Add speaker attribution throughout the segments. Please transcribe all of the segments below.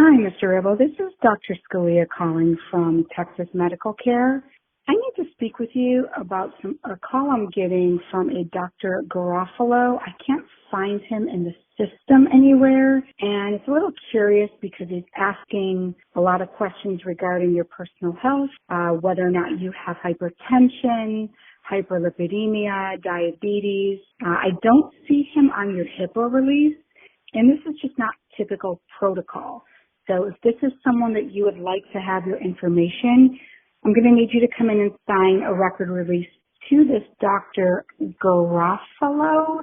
Speaker 1: Hi, Mr. Ribble. This is Dr. Scalia calling from Texas Medical Care. I need to speak with you about a call I'm getting from a Dr. Garofalo. I can't find him in the system anywhere, and it's a little curious because he's asking a lot of questions regarding your personal health, whether or not you have hypertension, hyperlipidemia, diabetes. I don't see him on your HIPAA release, and this is just not typical protocol. So if this is someone that you would like to have your information, I'm going to need you to come in and sign a record release to this Dr. Garofalo.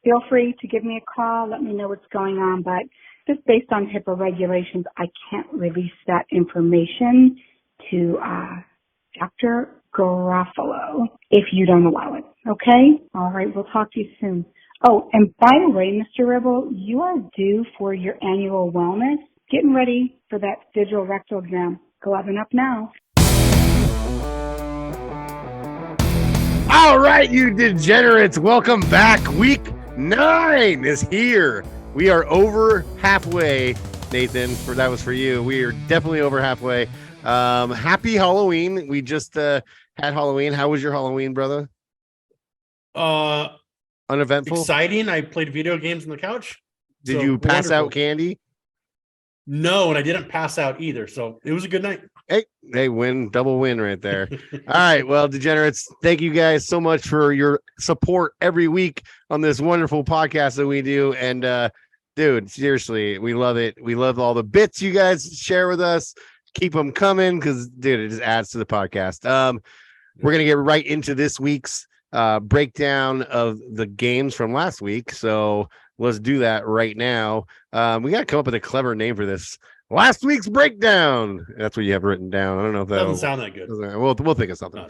Speaker 1: Feel free to give me a call. Let me know what's going on. But just based on HIPAA regulations, I can't release that information to Dr. Garofalo if you don't allow it. Okay? All right. We'll talk to you soon. Oh, and by the way, Mr. Ribble, you are due for your annual wellness. Getting ready for that digital rectal exam. Gloving up now.
Speaker 2: All right, you degenerates, welcome back. Week 9 is here. We are over halfway, Nathan. That was for you. We are definitely over halfway. Happy Halloween. We just had Halloween. How was your Halloween, brother? Uneventful?
Speaker 3: Exciting. I played video games on the couch.
Speaker 2: Did you pass out candy?
Speaker 3: No, and I didn't pass out either. So it was a good night.
Speaker 2: Hey, double win right there. All right. Well, degenerates, thank you guys so much for your support every week on this wonderful podcast that we do. And dude, seriously, we love it. We love all the bits you guys share with us. Keep them coming because, dude, it just adds to the podcast. We're going to get right into this week's breakdown of the games from last week. So let's do that right now. We got to come up with a clever name for this. Last week's breakdown. That's what you have written down. I don't know if that
Speaker 3: doesn't sound that good.
Speaker 2: We'll think of something.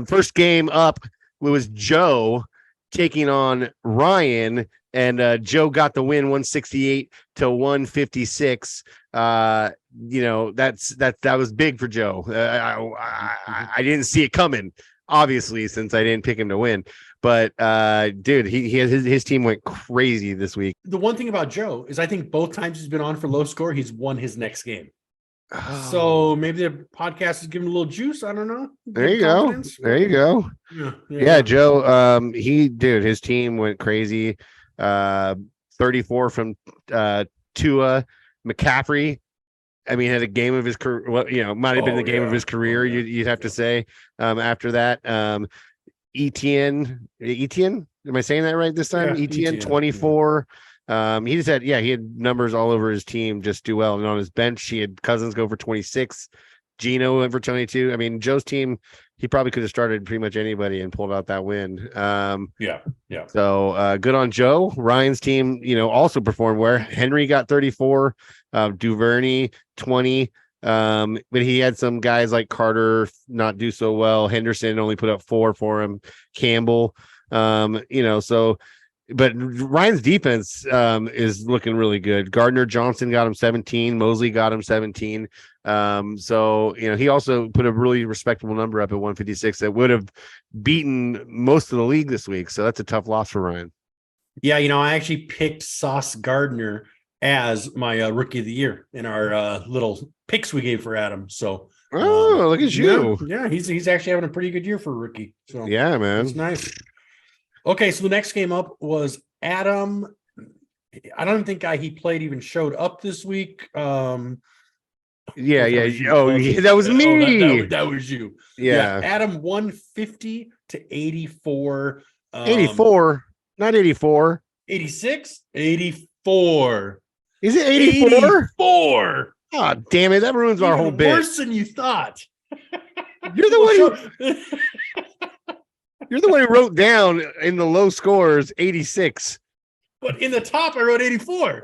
Speaker 2: First game up was Joe taking on Ryan, and Joe got the win, 168 to 156. That was big for Joe. I didn't see it coming, obviously, since I didn't pick him to win. But dude, his team went crazy this week.
Speaker 3: The one thing about Joe is I think both times he's been on for low score, he's won his next game. Oh. So maybe the podcast is giving a little juice. I don't know.
Speaker 2: There you go. Yeah, Joe. His team went crazy. 34 from Tua. McCaffrey, I mean, had a game of his career. Well, might have been the game of his career. You'd have to say. After that, Etienne, am I saying that right this time? Etienne, 24. He had numbers all over his team just do well. And on his bench, he had Cousins go for 26. Gino went for 22. I mean, Joe's team, he probably could have started pretty much anybody and pulled out that win. So good on Joe. Ryan's team, also performed where Henry got 34, Duvernay 20. But he had some guys like Carter not do so well. Henderson only put up 4 for him. Campbell, but Ryan's defense is looking really good. Gardner Johnson got him 17. Mosley got him 17. He also put a really respectable number up at 156 that would have beaten most of the league this week. So that's a tough loss for Ryan. Yeah,
Speaker 3: I actually picked Sauce Gardner as my rookie of the year in our little picks we gave for Adam. So
Speaker 2: look at you.
Speaker 3: Yeah, he's actually having a pretty good year for a rookie. So
Speaker 2: yeah, man.
Speaker 3: It's nice. Okay, so the next game up was Adam. I don't think he played even showed up this week. That was me. That was you.
Speaker 2: Yeah.
Speaker 3: Adam 150 to 84.
Speaker 2: 84, not 84.
Speaker 3: 86? 84.
Speaker 2: Is it 84?
Speaker 3: 84.
Speaker 2: Oh, damn it. That ruins our whole bit.
Speaker 3: Worse than you thought.
Speaker 2: You're the one who wrote down in the low scores 86.
Speaker 3: But in the top, I wrote 84.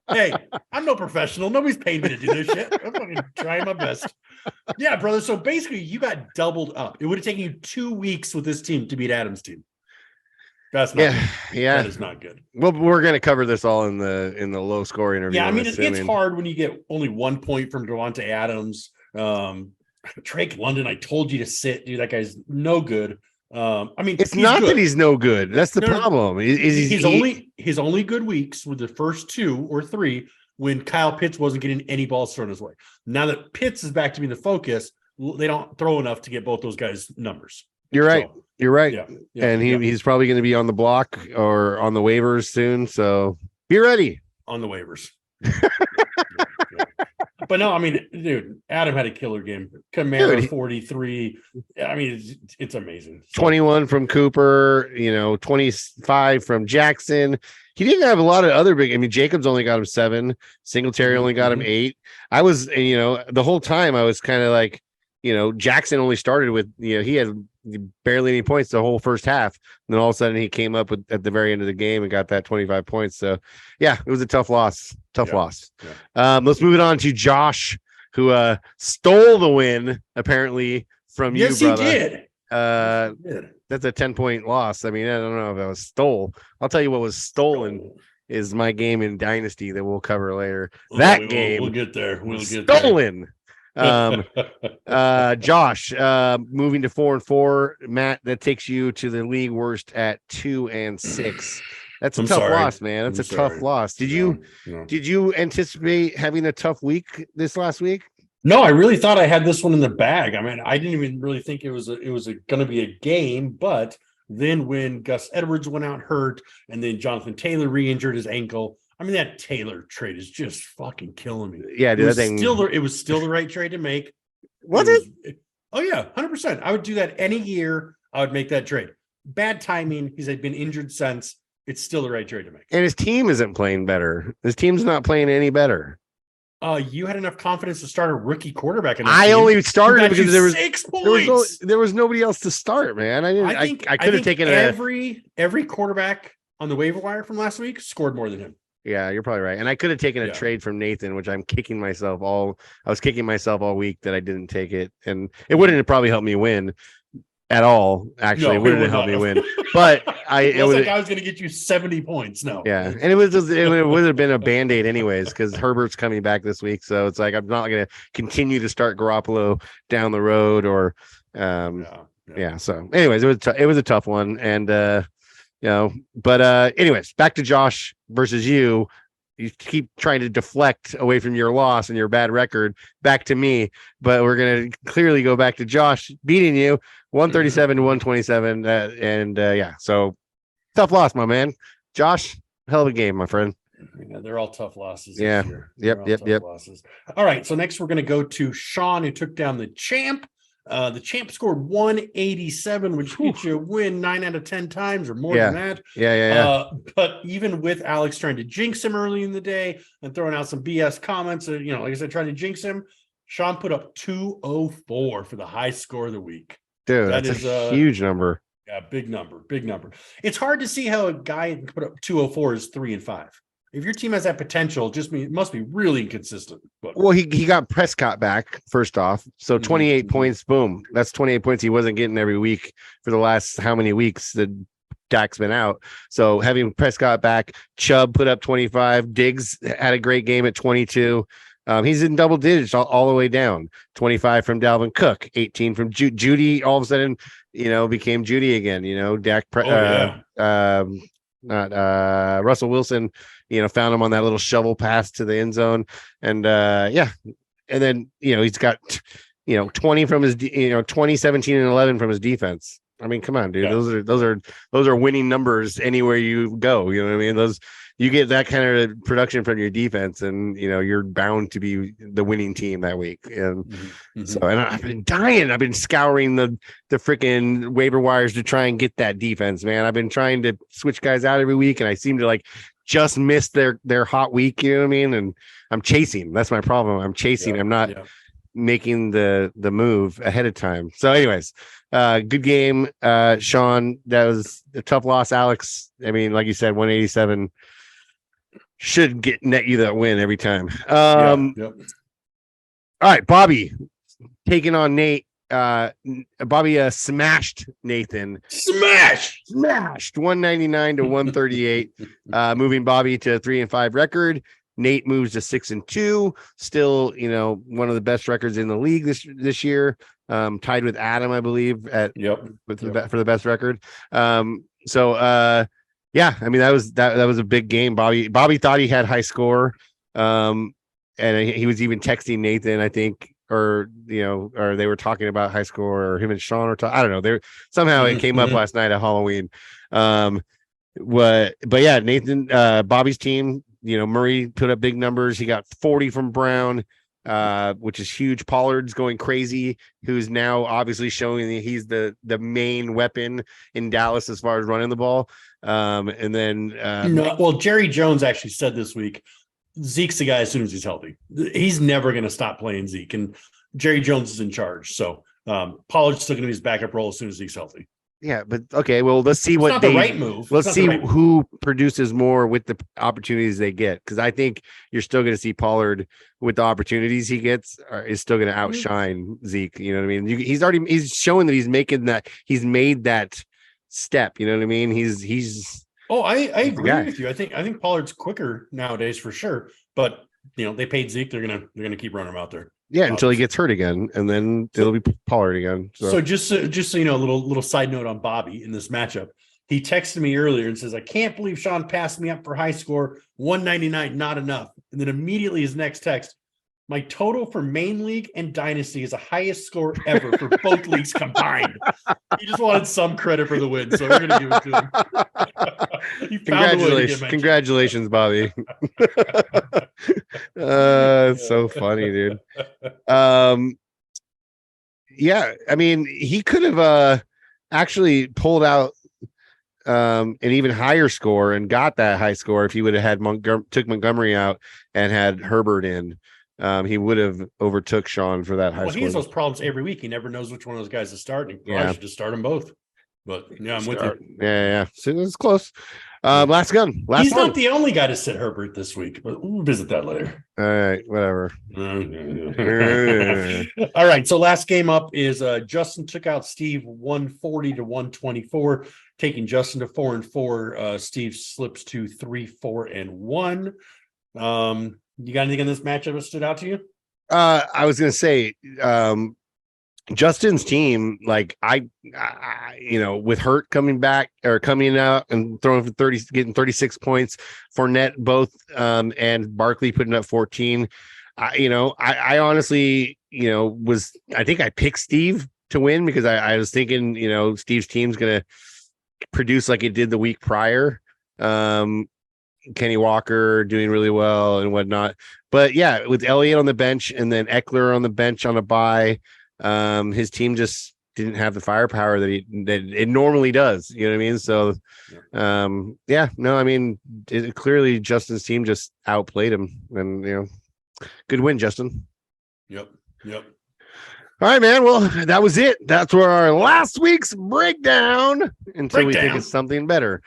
Speaker 3: Hey, I'm no professional. Nobody's paying me to do this shit. I'm fucking trying my best. Yeah, brother. So basically, you got doubled up. It would have taken you 2 weeks with this team to beat Adam's team. That's not good.
Speaker 2: Yeah.
Speaker 3: That is not good.
Speaker 2: Well, we're going to cover this all in the low score interview.
Speaker 3: Yeah, I mean, it's hard when you get only 1 point from Devontae Adams. Drake London, I told you to sit, dude. That guy's no good. I mean,
Speaker 2: it's
Speaker 3: he's
Speaker 2: not
Speaker 3: good.
Speaker 2: that he's no good. That's the problem.
Speaker 3: His only good weeks were the first 2 or 3 when Kyle Pitts wasn't getting any balls thrown his way. Now that Pitts is back to being the focus, they don't throw enough to get both those guys' numbers.
Speaker 2: You're right.
Speaker 3: So,
Speaker 2: You're right.
Speaker 3: Yeah,
Speaker 2: and he's probably going to be on the block or on the waivers soon. So be ready.
Speaker 3: On the waivers. But no, I mean, dude, Adam had a killer game. Kamara 43. I mean, it's amazing.
Speaker 2: 21 from Cooper, 25 from Jackson. He didn't have a lot of other big. I mean, Jacobs only got him 7. Singletary only got him 8. I was, the whole time I was kind of like, Jackson only started with, he had barely any points the whole first half. And then all of a sudden he came up at the very end of the game and got that 25 points. So yeah, it was a tough loss. Loss. Yeah. Let's move it on to Josh, who stole the win apparently from you, brother. Yes, he did. That's a 10-point loss. I mean, I don't know if that was stole. I'll tell you what was stolen is my game in Dynasty that we'll cover later. We'll
Speaker 3: get there.
Speaker 2: Stolen. Josh, moving to 4-4. Matt, that takes you to the league worst at 2-6. That's a tough loss, man. That's a tough loss. Did you anticipate having a tough week this last week?
Speaker 3: No, I really thought I had this one in the bag. I mean, I didn't even really think it was going to be a game, but then when Gus Edwards went out hurt and then Jonathan Taylor re-injured his ankle, I mean, that Taylor trade is just fucking killing me.
Speaker 2: Yeah, dude,
Speaker 3: it was still the right trade to make.
Speaker 2: Was it?
Speaker 3: Oh yeah, 100%. I would do that any year. I would make that trade. Bad timing. He's been injured since. It's still the right trade to make.
Speaker 2: And his team isn't playing better. His team's not playing any better.
Speaker 3: You had enough confidence to start a rookie quarterback.
Speaker 2: I only started because there was
Speaker 3: 6 points.
Speaker 2: There was nobody else to start, man. I could have taken
Speaker 3: every quarterback on the waiver wire from last week scored more than him.
Speaker 2: Yeah, you're probably right. And I could have taken a trade from Nathan, which I was kicking myself all week that I didn't take it. And it wouldn't have probably helped me win at all. Actually, it wouldn't have helped me win. But I was
Speaker 3: going to get you 70 points. No.
Speaker 2: Yeah. And it would have been a Band-Aid anyways, because Herbert's coming back this week. So it's like I'm not going to continue to start Garoppolo down the road or So anyways, it was a tough one. And anyways, back to Josh versus you. You keep trying to deflect away from your loss and your bad record back to me, but we're going to clearly go back to Josh beating you 137 to 127. So tough loss, my man. Josh, hell of a game, my friend.
Speaker 3: Yeah, they're all tough losses.
Speaker 2: Yeah. Yep.
Speaker 3: Losses. All right. So next we're going to go to Sean, who took down the champ. The champ scored 187, which gets you a win 9 out of 10 times or more than that.
Speaker 2: Yeah.
Speaker 3: But even with Alex trying to jinx him early in the day and throwing out some BS comments, like I said, trying to jinx him, Sean put up 204 for the high score of the week.
Speaker 2: Dude, that's a huge number.
Speaker 3: Yeah, big number. It's hard to see how a guy can put up 204 is 3-5. If your team has that potential, it must be really inconsistent.
Speaker 2: Well, he got Prescott back first off, so 28 points. Boom, that's 28 points he wasn't getting every week for the last how many weeks that Dak's been out. So having Prescott back, Chubb put up 25. Diggs had a great game at 22. He's in double digits all the way down. 25 from Dalvin Cook, 18 from Judy. All of a sudden, became Judy again. Dak. Russell Wilson, found him on that little shovel pass to the end zone. And and then, he's got, 20 from his, 20, 17 and 11 from his defense. I mean, come on, dude. Yeah. Those are winning numbers anywhere you go. You know what I mean? You get that kind of production from your defense and, you're bound to be the winning team that week. And so, and I've been dying. I've been scouring the freaking waiver wires to try and get that defense, man. I've been trying to switch guys out every week and I seem to just miss their hot week. You know what I mean? And I'm chasing. That's my problem. I'm chasing. I'm not making the move ahead of time. So anyways, good game. Sean, that was a tough loss. Alex, I mean, like you said, 187 should net you that win every time. All right, Bobby taking on Nate. Bobby smashed Nathan. Smashed 199 to 138, moving Bobby to 3-5 record. Nate moves to 6-2, still, one of the best records in the league this year. tied with Adam, I believe, at for the best record. Yeah, I mean, that was a big game. Bobby thought he had high score, and he was even texting Nathan, I think, or they were talking about high score, or him and Sean were talking. I don't know. Somehow it came up last night at Halloween. But yeah, Nathan, Bobby's team, Murray put up big numbers. He got 40 from Brown, which is huge. Pollard's going crazy, who's now obviously showing that he's the main weapon in Dallas as far as running the ball. And then
Speaker 3: Jerry Jones actually said this week, Zeke's the guy as soon as he's healthy. He's never going to stop playing Zeke, and Jerry Jones is in charge. So Pollard's still going to be his backup role as soon as Zeke's healthy.
Speaker 2: Yeah, but okay, well, let's see
Speaker 3: the right move.
Speaker 2: Let's see who produces more with the opportunities they get, because I think you're still going to see Pollard with the opportunities he gets is still going to outshine Zeke. You know what I mean? He's showing that he's made that step. You know what I mean? He's.
Speaker 3: Oh, I agree with you. I think Pollard's quicker nowadays for sure, but they paid Zeke. They're gonna keep running him out there.
Speaker 2: Yeah, until he gets hurt again, and then it'll be Pollard again.
Speaker 3: So just so you know, a little side note on Bobby in this matchup. He texted me earlier and says, "I can't believe Sean passed me up for high score, 199, not enough." And then immediately his next text, "My total for main league and dynasty is the highest score ever for both leagues combined." He just wanted some credit for the win, so we're gonna give it to him.
Speaker 2: Congratulations, Bobby. It's so funny, dude. Yeah, I mean, he could have actually pulled out an even higher score and got that high score if he would have had took Montgomery out and had Herbert in. He would have overtook Sean for that high score.
Speaker 3: He has those problems every week. He never knows which one of those guys is starting. I should just start them both. But yeah, I'm with you.
Speaker 2: Yeah. So it's close. Last gun.
Speaker 3: He's not the only guy to sit Herbert this week, but we'll visit that later.
Speaker 2: All right, whatever.
Speaker 3: All right. So last game up is Justin took out Steve 140 to 124, taking Justin to 4-4. Steve slips to 3-4-1. You got anything in this matchup that stood out to you?
Speaker 2: I was gonna say Justin's team, like I with Hurt coming back or coming out and throwing for 30, getting 36 points, Fournette both and Barkley putting up 14. I honestly, I think I picked Steve to win because I was thinking, Steve's team's gonna produce like it did the week prior. Kenny Walker doing really well and whatnot. But yeah, with Elliott on the bench and then Eckler on the bench on a bye, his team just didn't have the firepower that it normally does. You know what I mean? So, clearly Justin's team just outplayed him, and good win, Justin.
Speaker 3: Yep.
Speaker 2: All right, man. Well, that was it. That's where our last week's breakdown until we think it's something better.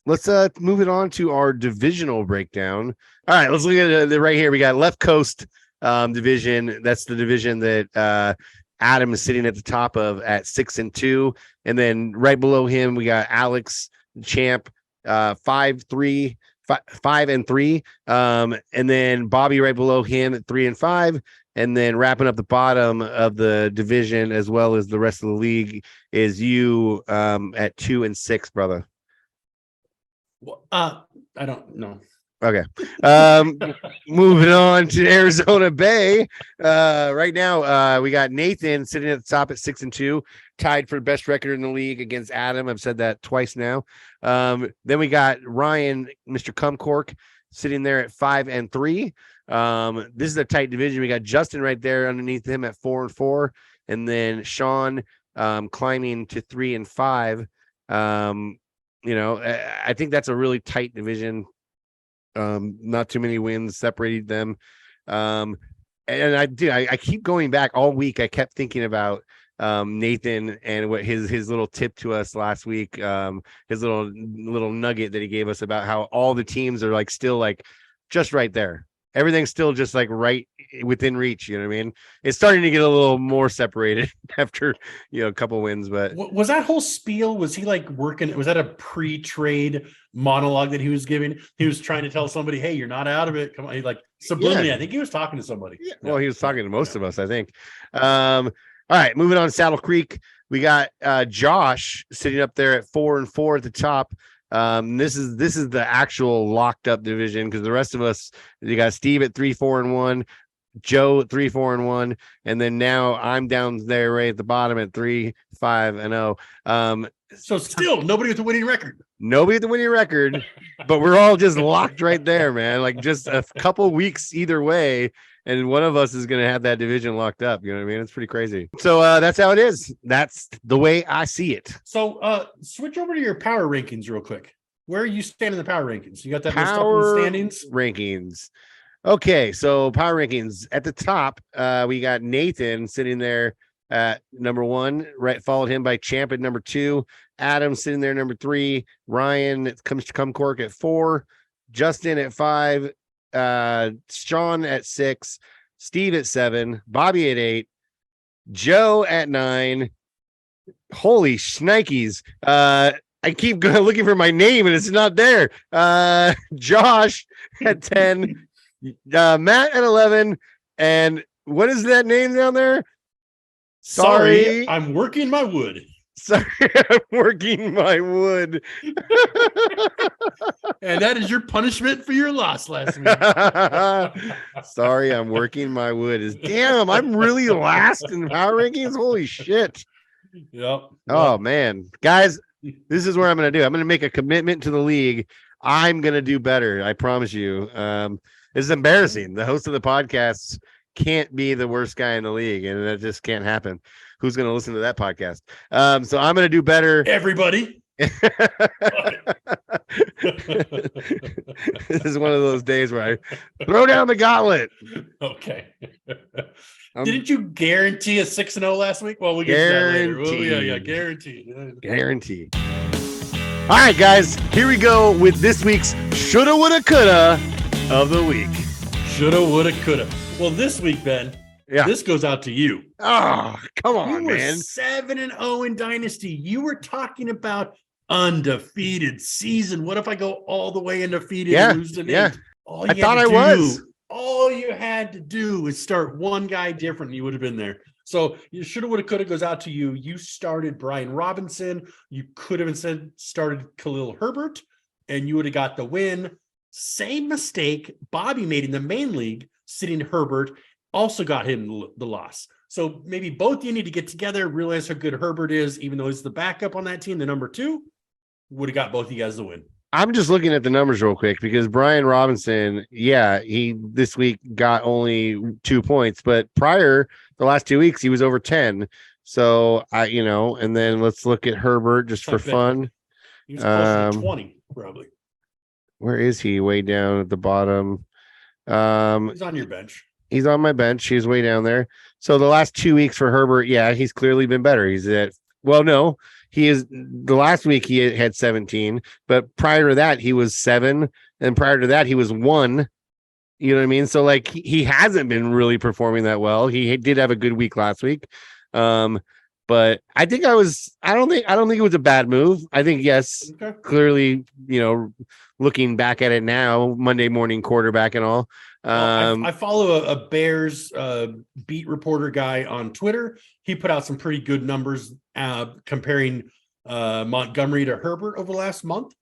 Speaker 2: Let's move it on to our divisional breakdown. All right, let's look at it right here. We got Left Coast division. That's the division that Adam is sitting at the top of at 6-2, and then right below him we got Alex Champ 5-3, 5-3, and then Bobby right below him at 3-5, and then wrapping up the bottom of the division as well as the rest of the league is you at 2-6, brother.
Speaker 3: Well, I don't know.
Speaker 2: Okay. Moving on to Arizona Bay. Right now, we got Nathan sitting at the top at 6-2, tied for best record in the league against Adam. I've said that twice now. Then we got Ryan, Mr. Cumcork, sitting there at 5-3. This is a tight division. We got Justin right there underneath him at 4-4, and then Sean climbing to 3-5. I think that's a really tight division. Not too many wins separated them. And I keep going back all week. I kept thinking about Nathan and what his little tip to us last week, his little nugget that he gave us about how all the teams are like still like just right there. everything's still just like right within reach. You know what I mean? It's starting to get a little more separated after, a couple wins. But
Speaker 3: was that whole spiel? Was he like working? Was that a pre-trade monologue that he was giving? He was trying to tell somebody, "Hey, you're not out of it." Come on, he like subliminally. Yeah. I think he was talking to somebody.
Speaker 2: Yeah. Well, he was talking to most of us, I think. All right, moving on to Saddle Creek. We got Josh sitting up there at 4-4 at the top. This is the actual locked up division because the rest of us, you got Steve at 3-4-1, Joe at 3-4-1, and then now I'm down there right at the bottom at 3-5-0.
Speaker 3: So still nobody with a winning record.
Speaker 2: Nobody with the winning record, but we're all just locked right there, man. Like just a couple weeks either way, and one of us is going to have that division locked up. You know what I mean? It's pretty crazy. So that's how it is. That's the way I see it.
Speaker 3: So switch over to your power rankings real quick. Where are you standing in the power rankings? You got that list up in the standings?
Speaker 2: Rankings. Okay, so power rankings. At the top, we got Nathan sitting there at number 1, right, followed him by Champ at number 2, Adam sitting there number 3, Ryan comes to come Cork at 4, Justin at 5, Sean at 6, Steve at 7, Bobby at 8, Joe at 9. Holy shnikes. I keep looking for my name and it's not there. Josh at 10, Matt at 11, and what is that name down there?
Speaker 3: Sorry, I'm working my wood.
Speaker 2: Sorry, I'm working my wood.
Speaker 3: And that is your punishment for your loss last week.
Speaker 2: Sorry, I'm working my wood. Damn, I'm really last in power rankings. Holy shit.
Speaker 3: Yep.
Speaker 2: Oh, man. Guys, this is what I'm going to do. I'm going to make a commitment to the league. I'm going to do better. I promise you. It's embarrassing. The host of the podcast can't be the worst guy in the league, and that just can't happen. Who's going to listen to that podcast? So I'm going to do better.
Speaker 3: Everybody.
Speaker 2: This is one of those days where I throw down the gauntlet.
Speaker 3: Okay. Didn't you guarantee a 6-0 last week? Well, we'll get to that later. Oh, yeah,
Speaker 2: guarantee. All right, guys, here we go with this week's Shoulda, Woulda, Coulda of the week.
Speaker 3: Shoulda, woulda, coulda. Well, this week, Ben, this goes out to you.
Speaker 2: Oh, come on,
Speaker 3: you were
Speaker 2: man.
Speaker 3: 7-0 in Dynasty. You were talking about undefeated season. What if I go all the way undefeated and lose an 8?
Speaker 2: I thought I was.
Speaker 3: All you had to do is start one guy different, and you would have been there. So you shoulda, woulda, coulda goes out to you. You started Brian Robinson. You could have instead started Khalil Herbert, and you would have got the win. Same mistake Bobby made in the main league, sitting Herbert, also got him the loss. So maybe both you need to get together, realize how good Herbert is, even though he's the backup on that team, the number 2, would have got both of you guys the win.
Speaker 2: I'm just looking at the numbers real quick because Brian Robinson, he this week got only 2 points, but prior the last 2 weeks he was over 10. So and then let's look at Herbert just for fun.
Speaker 3: He was close to 20, probably.
Speaker 2: Where is he? Way down at the bottom.
Speaker 3: He's on your bench.
Speaker 2: He's on my bench. He's way down there. So the last 2 weeks for Herbert, he's clearly been better. He's at he is the last week he had 17, but prior to that he was 7, and prior to that he was 1. You know what I mean? So like he hasn't been really performing that well. He did have a good week last week. But I think I don't think it was a bad move. I think clearly, looking back at it now, Monday morning quarterback and all.
Speaker 3: I follow a Bears beat reporter guy on Twitter. He put out some pretty good numbers comparing Montgomery to Herbert over the last month.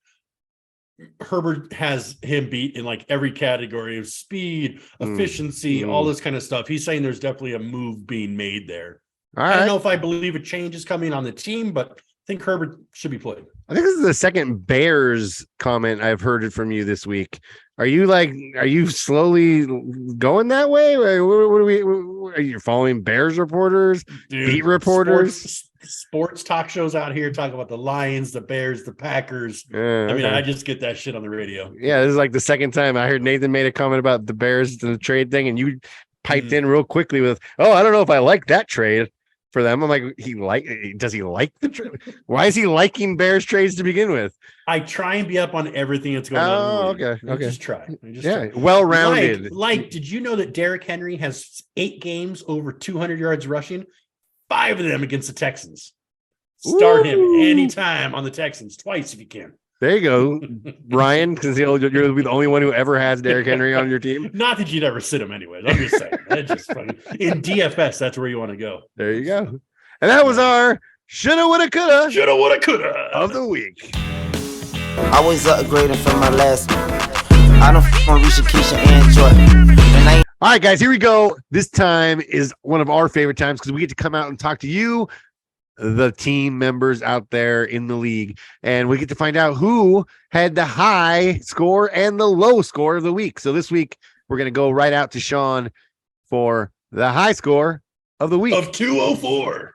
Speaker 3: Herbert has him beat in like every category of speed, efficiency, all this kind of stuff. He's saying there's definitely a move being made there. I don't know if I believe a change is coming on the team, but I think Herbert should be played.
Speaker 2: I think this is the second Bears comment I've heard from you this week. Are you slowly going that way? What are you following Bears reporters, beat reporters?
Speaker 3: Sports talk shows out here talk about the Lions, the Bears, the Packers. I just get that shit on the radio.
Speaker 2: Yeah, this is like the second time I heard Nathan made a comment about the Bears and the trade thing, and you piped in real quickly with, "Oh, I don't know if I like that trade." for them. I'm like, does he like why is he liking Bears trades to begin with?
Speaker 3: I try and be up on everything that's going on.
Speaker 2: Okay.
Speaker 3: Just try.
Speaker 2: Well-rounded.
Speaker 3: Like, did you know that Derrick Henry has 8 games over 200 yards rushing? 5 of them against the Texans. Start him anytime on the Texans, twice if you can.
Speaker 2: There you go, Ryan, because you'll be the only one who ever has Derrick Henry on your team.
Speaker 3: Not that you'd ever sit him anyways. I'm just saying. That's just funny. In DFS, that's where you want to go.
Speaker 2: There you go. And that was our shoulda, woulda, coulda of the week.
Speaker 4: I was upgrading from my last. I don't want Risha, Keisha, and Joy.
Speaker 2: All right, guys, here we go. This time is one of our favorite times because we get to come out and talk to you, the team members out there in the league, and we get to find out who had the high score and the low score of the week. So this week we're going to go right out to Sean for the high score of the week
Speaker 3: of 204.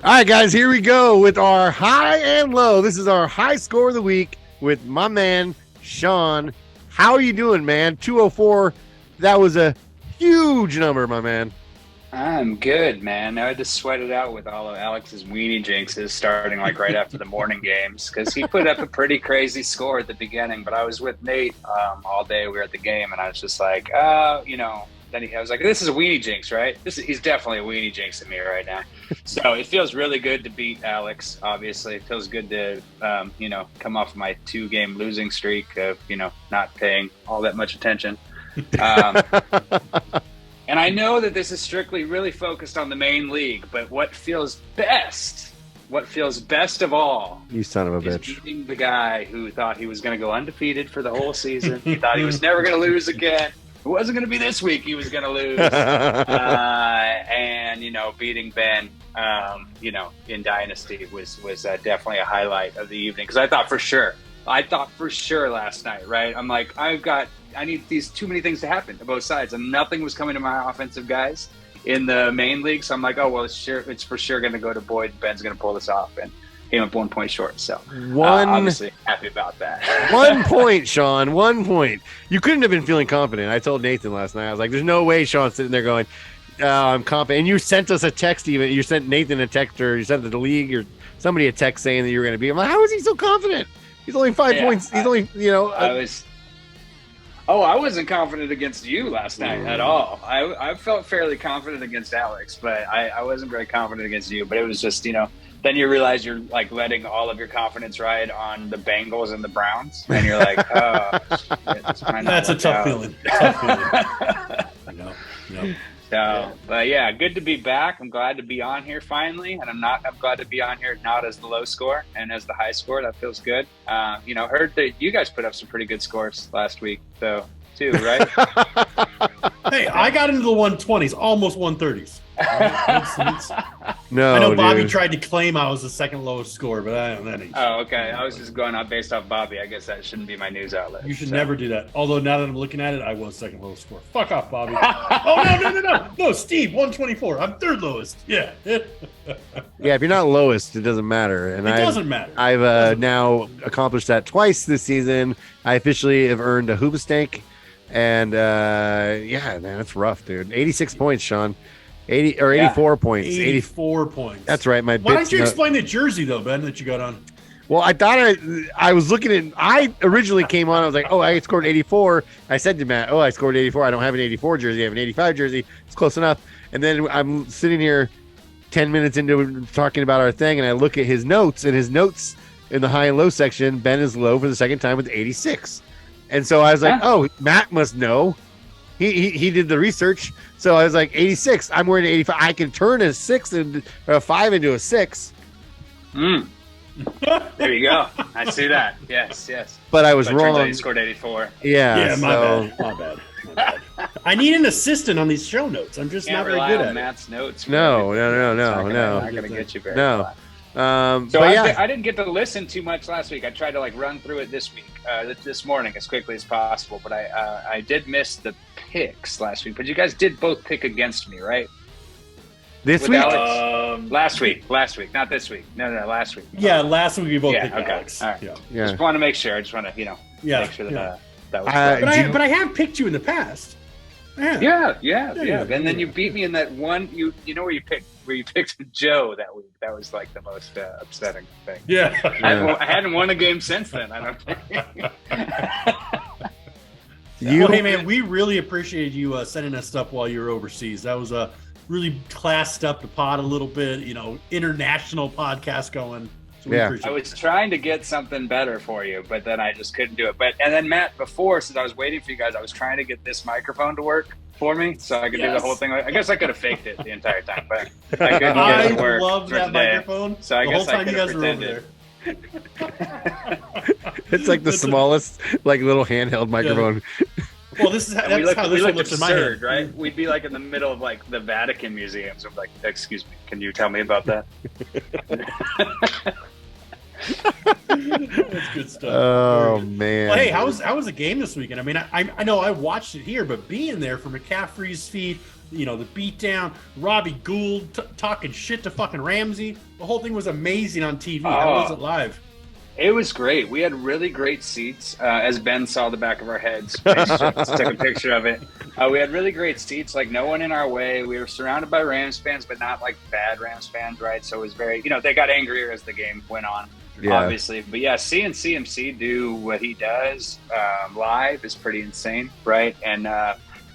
Speaker 2: All right, guys, here we go with our high and low. This is our high score of the week with my man Sean. How are you doing, man? 204. That was a huge number, my man.
Speaker 5: I'm good, man. I had to sweat it out with all of Alex's weenie jinxes starting like right after the morning games because he put up a pretty crazy score at the beginning. But I was with Nate all day. We were at the game, and I was just like, Then I was like, this is a weenie jinx, right? He's definitely a weenie jinx in me right now. So it feels really good to beat Alex, obviously. It feels good to, come off my 2-game losing streak of, not paying all that much attention. And I know that this is strictly really focused on the main league, but what feels best of all,
Speaker 2: you son of a bitch,
Speaker 5: beating the guy who thought he was going to go undefeated for the whole season. He thought he was never going to lose again. It wasn't going to be this week he was going to lose. And, beating Ben, in Dynasty was definitely a highlight of the evening. Because I thought for sure last night, right? I'm like, I need these too many things to happen to both sides. And nothing was coming to my offensive guys in the main league. So I'm like, oh, well, it's for sure going to go to Boyd. Ben's going to pull this off. And came up 1 point short. So obviously happy about that.
Speaker 2: 1 point, Sean. 1 point. You couldn't have been feeling confident. I told Nathan last night, I was like, there's no way Sean's sitting there going, I'm confident. And you sent us a text even. You sent Nathan a text, or you sent the league or somebody a text saying that you were going to be. I'm like, how is he so confident? He's only 5 points. He's
Speaker 5: I wasn't confident against you last night at all. I felt fairly confident against Alex, but I wasn't very confident against you. But it was just, then you realize you're like letting all of your confidence ride on the Bengals and the Browns, and you're like, oh, shit,
Speaker 3: that's a tough feeling. No.
Speaker 5: So, but yeah, good to be back. I'm glad to be on here finally, and I'm glad to be on here not as the low score and as the high score. That feels good. Heard that you guys put up some pretty good scores last week, though, too, right?
Speaker 3: Hey, I got into the 120s, almost 130s.
Speaker 2: No,
Speaker 3: I know Bobby
Speaker 2: dude.
Speaker 3: tried to claim I was the second lowest score, but that ain't.
Speaker 5: Oh, okay. I was just going on based off Bobby. I guess that shouldn't be my news outlet.
Speaker 3: You should never do that. Although now that I'm looking at it, I was second lowest score. Fuck off, Bobby. Oh no, Steve, 124. I'm third lowest. Yeah.
Speaker 2: Yeah, if you're not lowest, it doesn't matter. And
Speaker 3: it doesn't matter.
Speaker 2: I've now accomplished that twice this season. I officially have earned a hoobastank, and yeah, man, it's rough, dude. 86 points, Sean. 84 points.
Speaker 3: 84 points.
Speaker 2: That's right.
Speaker 3: Why don't you explain the jersey though, Ben, that you got on?
Speaker 2: Well, I thought I was looking at. I originally came on. I was like, oh, I scored 84. I said to Matt, oh, I scored 84. I don't have an 84 jersey. I have an 85 jersey. It's close enough. And then I'm sitting here 10 minutes into talking about our thing, and I look at his notes, and his notes in the high and low section, Ben is low for the second time with 86. And so I was like, oh, Matt must know. He did the research. So I was like, 86. I'm wearing an 85. I can turn a 6 and a 5 into a 6.
Speaker 5: There you go. I see that. Yes.
Speaker 2: But I was wrong.
Speaker 5: You scored 84.
Speaker 2: Yeah,
Speaker 3: my bad. I need an assistant on these show notes. I'm just not very good at
Speaker 5: Matt's notes.
Speaker 2: No.
Speaker 5: Not gonna get you very far.
Speaker 2: So
Speaker 5: I didn't get to listen too much last week. I tried to run through it this week, this morning as quickly as possible. But I did miss the picks last week. But you guys did both pick against me, right?
Speaker 2: This week?
Speaker 5: Last week, not this week. No, last week.
Speaker 3: Yeah, last week we both picked
Speaker 5: okay.
Speaker 3: Alex.
Speaker 5: All right.
Speaker 3: Yeah.
Speaker 5: Just want to make sure. I just want to, make sure that that was.
Speaker 3: But I have picked you in the past.
Speaker 5: Yeah. And then you beat me in that one. You know where you picked Joe that week. That was like the most upsetting thing.
Speaker 3: Yeah.
Speaker 5: I hadn't won a game since then. I don't think.
Speaker 3: Well, hey man, we really appreciated you sending us stuff while you were overseas. That was really classed up the pod a little bit. International podcast going. So
Speaker 5: I was trying to get something better for you, but then I just couldn't do it. And then Matt, before, since I was waiting for you guys, I was trying to get this microphone to work for me, so I could do the whole thing. I guess I could have faked it the entire time, but I couldn't get it to work.
Speaker 3: I loved that
Speaker 5: today.
Speaker 3: Microphone.
Speaker 5: So I guess I could have pretended.
Speaker 2: It's like the smallest, like little handheld microphone.
Speaker 3: Well, that's how this one looks in my head,
Speaker 5: right? We'd be like in the middle of like the Vatican museums. I'm like, excuse me, can you tell me about that?
Speaker 3: That's good stuff.
Speaker 2: Oh man!
Speaker 3: Well, hey, how was the game this weekend? I mean, I know I watched it here, but being there for McCaffrey's feat, the beatdown, Robbie Gould talking shit to fucking Ramsey, the whole thing was amazing on TV. How was it live?
Speaker 5: It was great. We had really great seats. As Ben saw the back of our heads, took a picture of it. We had really great seats, like no one in our way. We were surrounded by Rams fans, but not like bad Rams fans, right? So it was very, they got angrier as the game went on, obviously. But yeah, seeing CMC do what he does live is pretty insane, right? And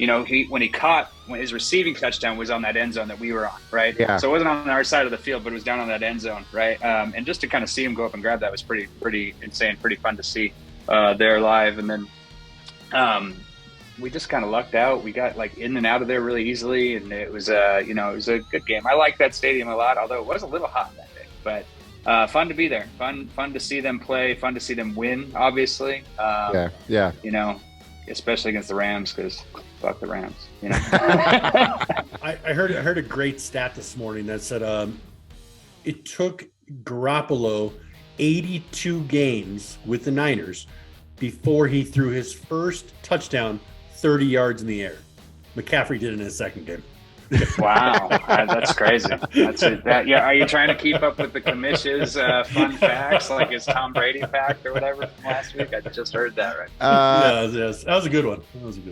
Speaker 5: when his receiving touchdown was on that end zone that we were on, right?
Speaker 2: Yeah.
Speaker 5: So it wasn't on our side of the field, but it was down on that end zone, right? And just to kind of see him go up and grab that was pretty insane, pretty fun to see there live. And then we just kind of lucked out. We got like in and out of there really easily, and it was it was a good game. I like that stadium a lot, although it was a little hot that day, but fun to be there. Fun to see them play. Fun to see them win. Obviously.
Speaker 2: Yeah.
Speaker 5: Especially against the Rams, because fuck the Rams.
Speaker 3: I heard a great stat this morning that said it took Garoppolo 82 games with the Niners before he threw his first touchdown 30 yards in the air. McCaffrey did it in his second game.
Speaker 5: Wow, that's crazy. Are you trying to keep up with the commission's fun facts, like his Tom Brady fact or whatever from last week? I just heard that, right?
Speaker 3: Yes, that was a good one.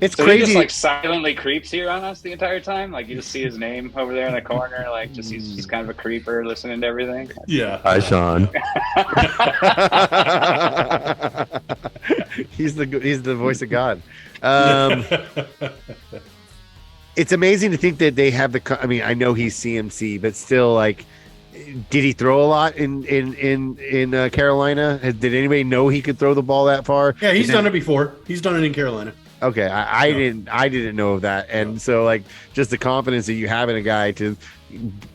Speaker 2: It's
Speaker 5: so
Speaker 2: crazy.
Speaker 5: He just like silently creeps here on us the entire time. Like you just see his name over there in the corner. Like he's just kind of a creeper listening to everything.
Speaker 3: Yeah.
Speaker 2: Hi, Sean. He's the voice of God. It's amazing to think that they have I know he's CMC, but still, like, did he throw a lot in Carolina? Did anybody know he could throw the ball that far?
Speaker 3: Yeah, he's done it before. He's done it in Carolina.
Speaker 2: Okay, I didn't know of that, and so like just the confidence that you have in a guy to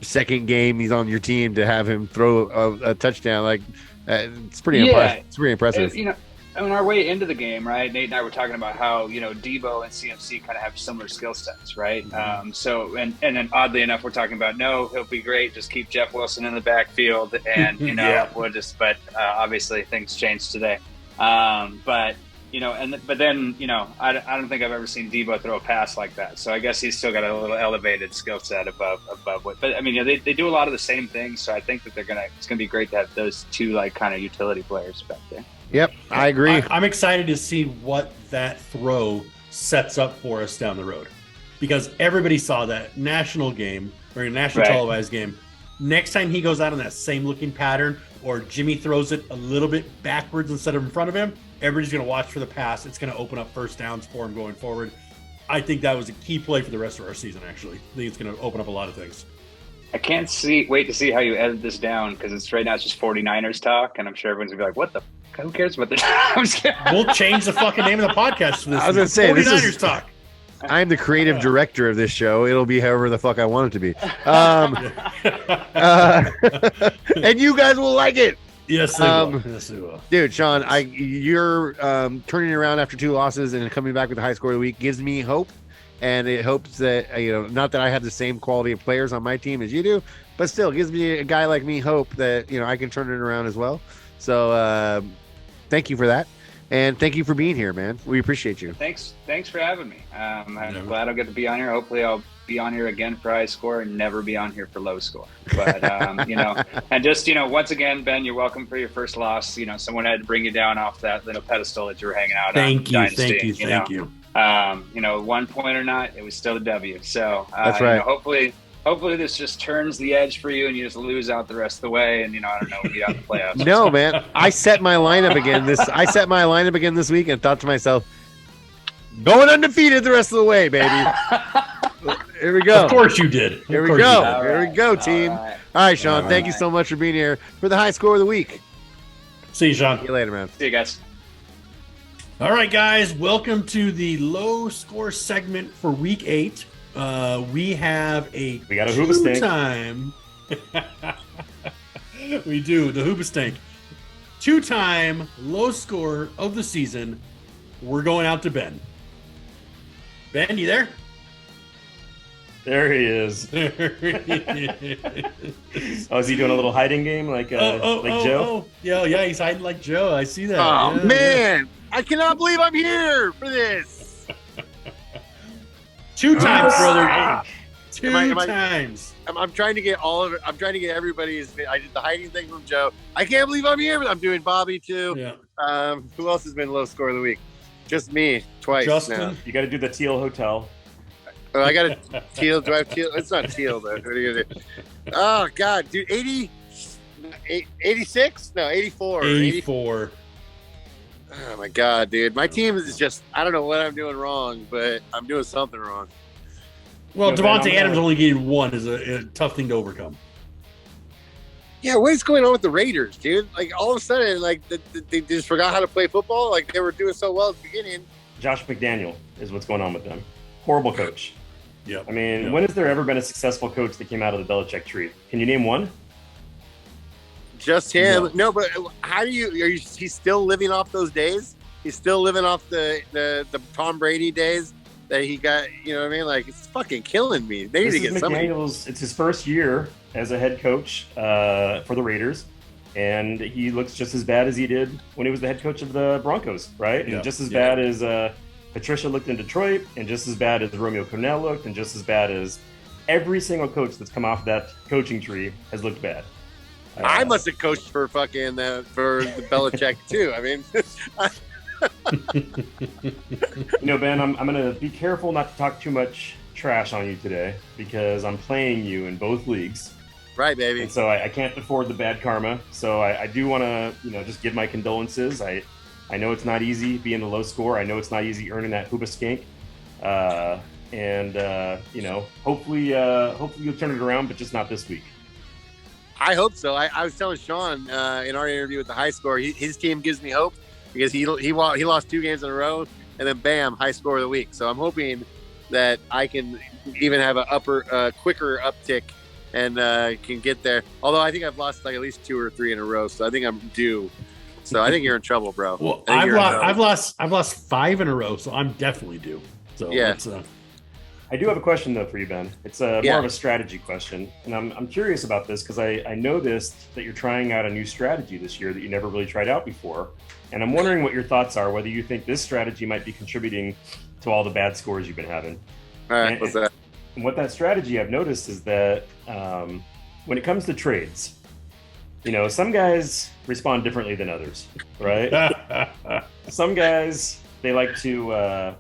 Speaker 2: second game he's on your team to have him throw a touchdown, like it's pretty impressive. It's pretty impressive.
Speaker 5: On our way into the game, right, Nate and I were talking about how, Debo and CMC kind of have similar skill sets, right? And then oddly enough, we're talking about, no, he'll be great. Just keep Jeff Wilson in the backfield. And, obviously things changed today. But then, I don't think I've ever seen Debo throw a pass like that. So I guess he's still got a little elevated skill set above what, but I mean, they do a lot of the same things. So I think that it's going to be great to have those two, like, kind of utility players back there.
Speaker 2: Yep, I agree.
Speaker 3: I'm excited to see what that throw sets up for us down the road, because everybody saw that national game or a national televised game. Next time he goes out on that same looking pattern, or Jimmy throws it a little bit backwards instead of in front of him, everybody's going to watch for the pass. It's going to open up first downs for him going forward. I think that was a key play for the rest of our season, actually. I think it's going to open up a lot of things.
Speaker 5: I can't wait to see how you edit this down, because right now it's just 49ers talk, and I'm sure everyone's going to be like, what the who cares about the
Speaker 3: We'll change the fucking name of the podcast for this.
Speaker 2: I was going to say,
Speaker 3: 49ers talk.
Speaker 2: I'm the creative director of this show. It'll be however the fuck I want it to be. And you guys will like it.
Speaker 3: Yes, they will. Yes, they will.
Speaker 2: Dude, Sean, you're turning around after 2 losses and coming back with the high score of the week gives me hope. And it hopes that, not that I have the same quality of players on my team as you do, but still gives me a guy like me hope that, I can turn it around as well. So thank you for that. And thank you for being here, man. We appreciate you.
Speaker 5: Thanks for having me. I'm glad I'll get to be on here. Hopefully I'll be on here again for high score and never be on here for low score. But, and just, once again, Ben, you're welcome for your first loss. Someone had to bring you down off that little pedestal that you were hanging out on.
Speaker 3: Thank you.
Speaker 5: 1 point or not, it was still a W. So
Speaker 2: that's right.
Speaker 5: Hopefully this just turns the edge for you and you just lose out the rest of the way. And, I don't know, we get out in the playoffs.
Speaker 2: No, man. I set my lineup again this week and thought to myself, going undefeated the rest of the way, baby. Here we go.
Speaker 3: Of course you did.
Speaker 2: Here we go. Here we go, team.
Speaker 5: All
Speaker 2: right, Sean. Thank you so much for being here for the high score of the week.
Speaker 3: See you, Sean.
Speaker 2: See you later, man.
Speaker 5: See you guys.
Speaker 3: All right, guys. Welcome to the low score segment for week 8. We have we
Speaker 6: got a Hoobastank.
Speaker 3: Time. We do the Hoobastank. 2-time low score of the season. We're going out to Ben. Ben, you there?
Speaker 6: There he is. Oh, is he doing a little hiding game like Joe?
Speaker 3: Yeah, he's hiding like Joe. I see that.
Speaker 2: Oh,
Speaker 3: yeah,
Speaker 2: man. I cannot believe I'm here for this.
Speaker 3: 2 times, brother. 2 times.
Speaker 2: I'm trying to get all of it. I'm trying to get everybody's. I did the hiding thing from Joe. I can't believe I'm here. I'm doing Bobby too.
Speaker 3: Yeah.
Speaker 2: Who else has been low score of the week? Just me twice.
Speaker 3: Justin.
Speaker 2: Now.
Speaker 6: You got to do the Teal Hotel.
Speaker 2: Oh, I got a teal. Do I have teal? It's not teal though. What are you gonna do? Oh God, dude, 86? No, 84.
Speaker 3: 84.
Speaker 2: Oh my God, dude. My team is just, I don't know what I'm doing wrong, but I'm doing something wrong.
Speaker 3: Well, Devontae Adams only getting 1 is a tough thing to overcome.
Speaker 2: Yeah, what is going on with the Raiders, dude? Like, all of a sudden, like, they just forgot how to play football? Like, they were doing so well at the beginning.
Speaker 6: Josh McDaniel is what's going on with them. Horrible coach.
Speaker 3: Yeah.
Speaker 6: I mean, when has there ever been a successful coach that came out of the Belichick tree? Can you name one?
Speaker 2: Just him. No, but how do he's still living off those days? He's still living off the Tom Brady days that he got, you know what I mean? Like, it's fucking killing me. They need to get somebody.
Speaker 6: It's his first year as a head coach for the Raiders, and he looks just as bad as he did when he was the head coach of the Broncos, right? And just as bad as Patricia looked in Detroit, and just as bad as Romeo Cornell looked, and just as bad as every single coach that's come off that coaching tree has looked bad.
Speaker 2: I must have coached for fucking for the Belichick too. I mean,
Speaker 6: Ben, I'm gonna be careful not to talk too much trash on you today because I'm playing you in both leagues.
Speaker 2: Right, baby.
Speaker 6: And so I can't afford the bad karma. So I do want to, just give my condolences. I know it's not easy being the low score. I know it's not easy earning that Hoobastank. Hopefully you'll turn it around, but just not this week.
Speaker 2: I hope so. I was telling Sean in our interview with the high score, his team gives me hope because he lost 2 games in a row, and then bam, high score of the week. So I'm hoping that I can even have a quicker uptick and can get there. Although I think I've lost like at least 2 or 3 in a row, so I think I'm due. So I think you're in trouble, bro.
Speaker 3: Well, I've lost 5 in a row, so I'm definitely due. So
Speaker 2: yeah.
Speaker 6: I do have a question though for you, Ben. It's more of a strategy question, and I'm curious about this because I noticed that you're trying out a new strategy this year that you never really tried out before, and I'm wondering what your thoughts are. Whether you think this strategy might be contributing to all the bad scores you've been having.
Speaker 2: All right, what's that?
Speaker 6: And what that strategy I've noticed is that when it comes to trades, some guys respond differently than others, right? Some guys they like to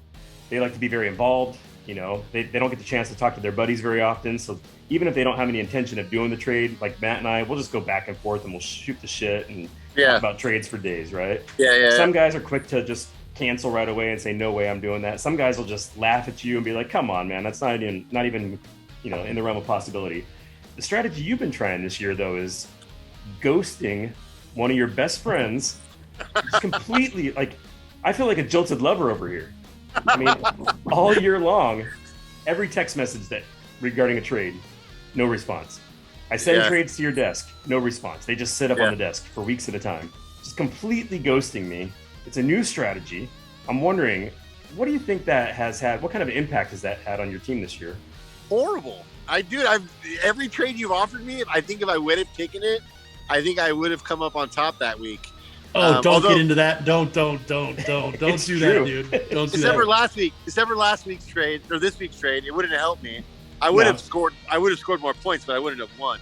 Speaker 6: be very involved. They don't get the chance to talk to their buddies very often. So even if they don't have any intention of doing the trade, like Matt and I, we'll just go back and forth and we'll shoot the shit and talk about trades for days, right?
Speaker 2: Yeah.
Speaker 6: Some guys are quick to just cancel right away and say, no way I'm doing that. Some guys will just laugh at you and be like, come on, man, that's not even in the realm of possibility. The strategy you've been trying this year, though, is ghosting one of your best friends completely. Like, I feel like a jilted lover over here. I mean, all year long, every text message regarding a trade, no response. I send trades to your desk, no response. They just sit up on the desk for weeks at a time, just completely ghosting me. It's a new strategy. I'm wondering, what do you think that has had? What kind of impact has that had on your team this year?
Speaker 2: Horrible. Every trade you've offered me, I think if I would have taken it, I think I would have come up on top that week.
Speaker 3: Oh, don't get into that. Don't do that, dude. Don't do that.
Speaker 2: Except for last week's trade or this week's trade, it wouldn't have helped me. I would have scored more points, but I wouldn't have won.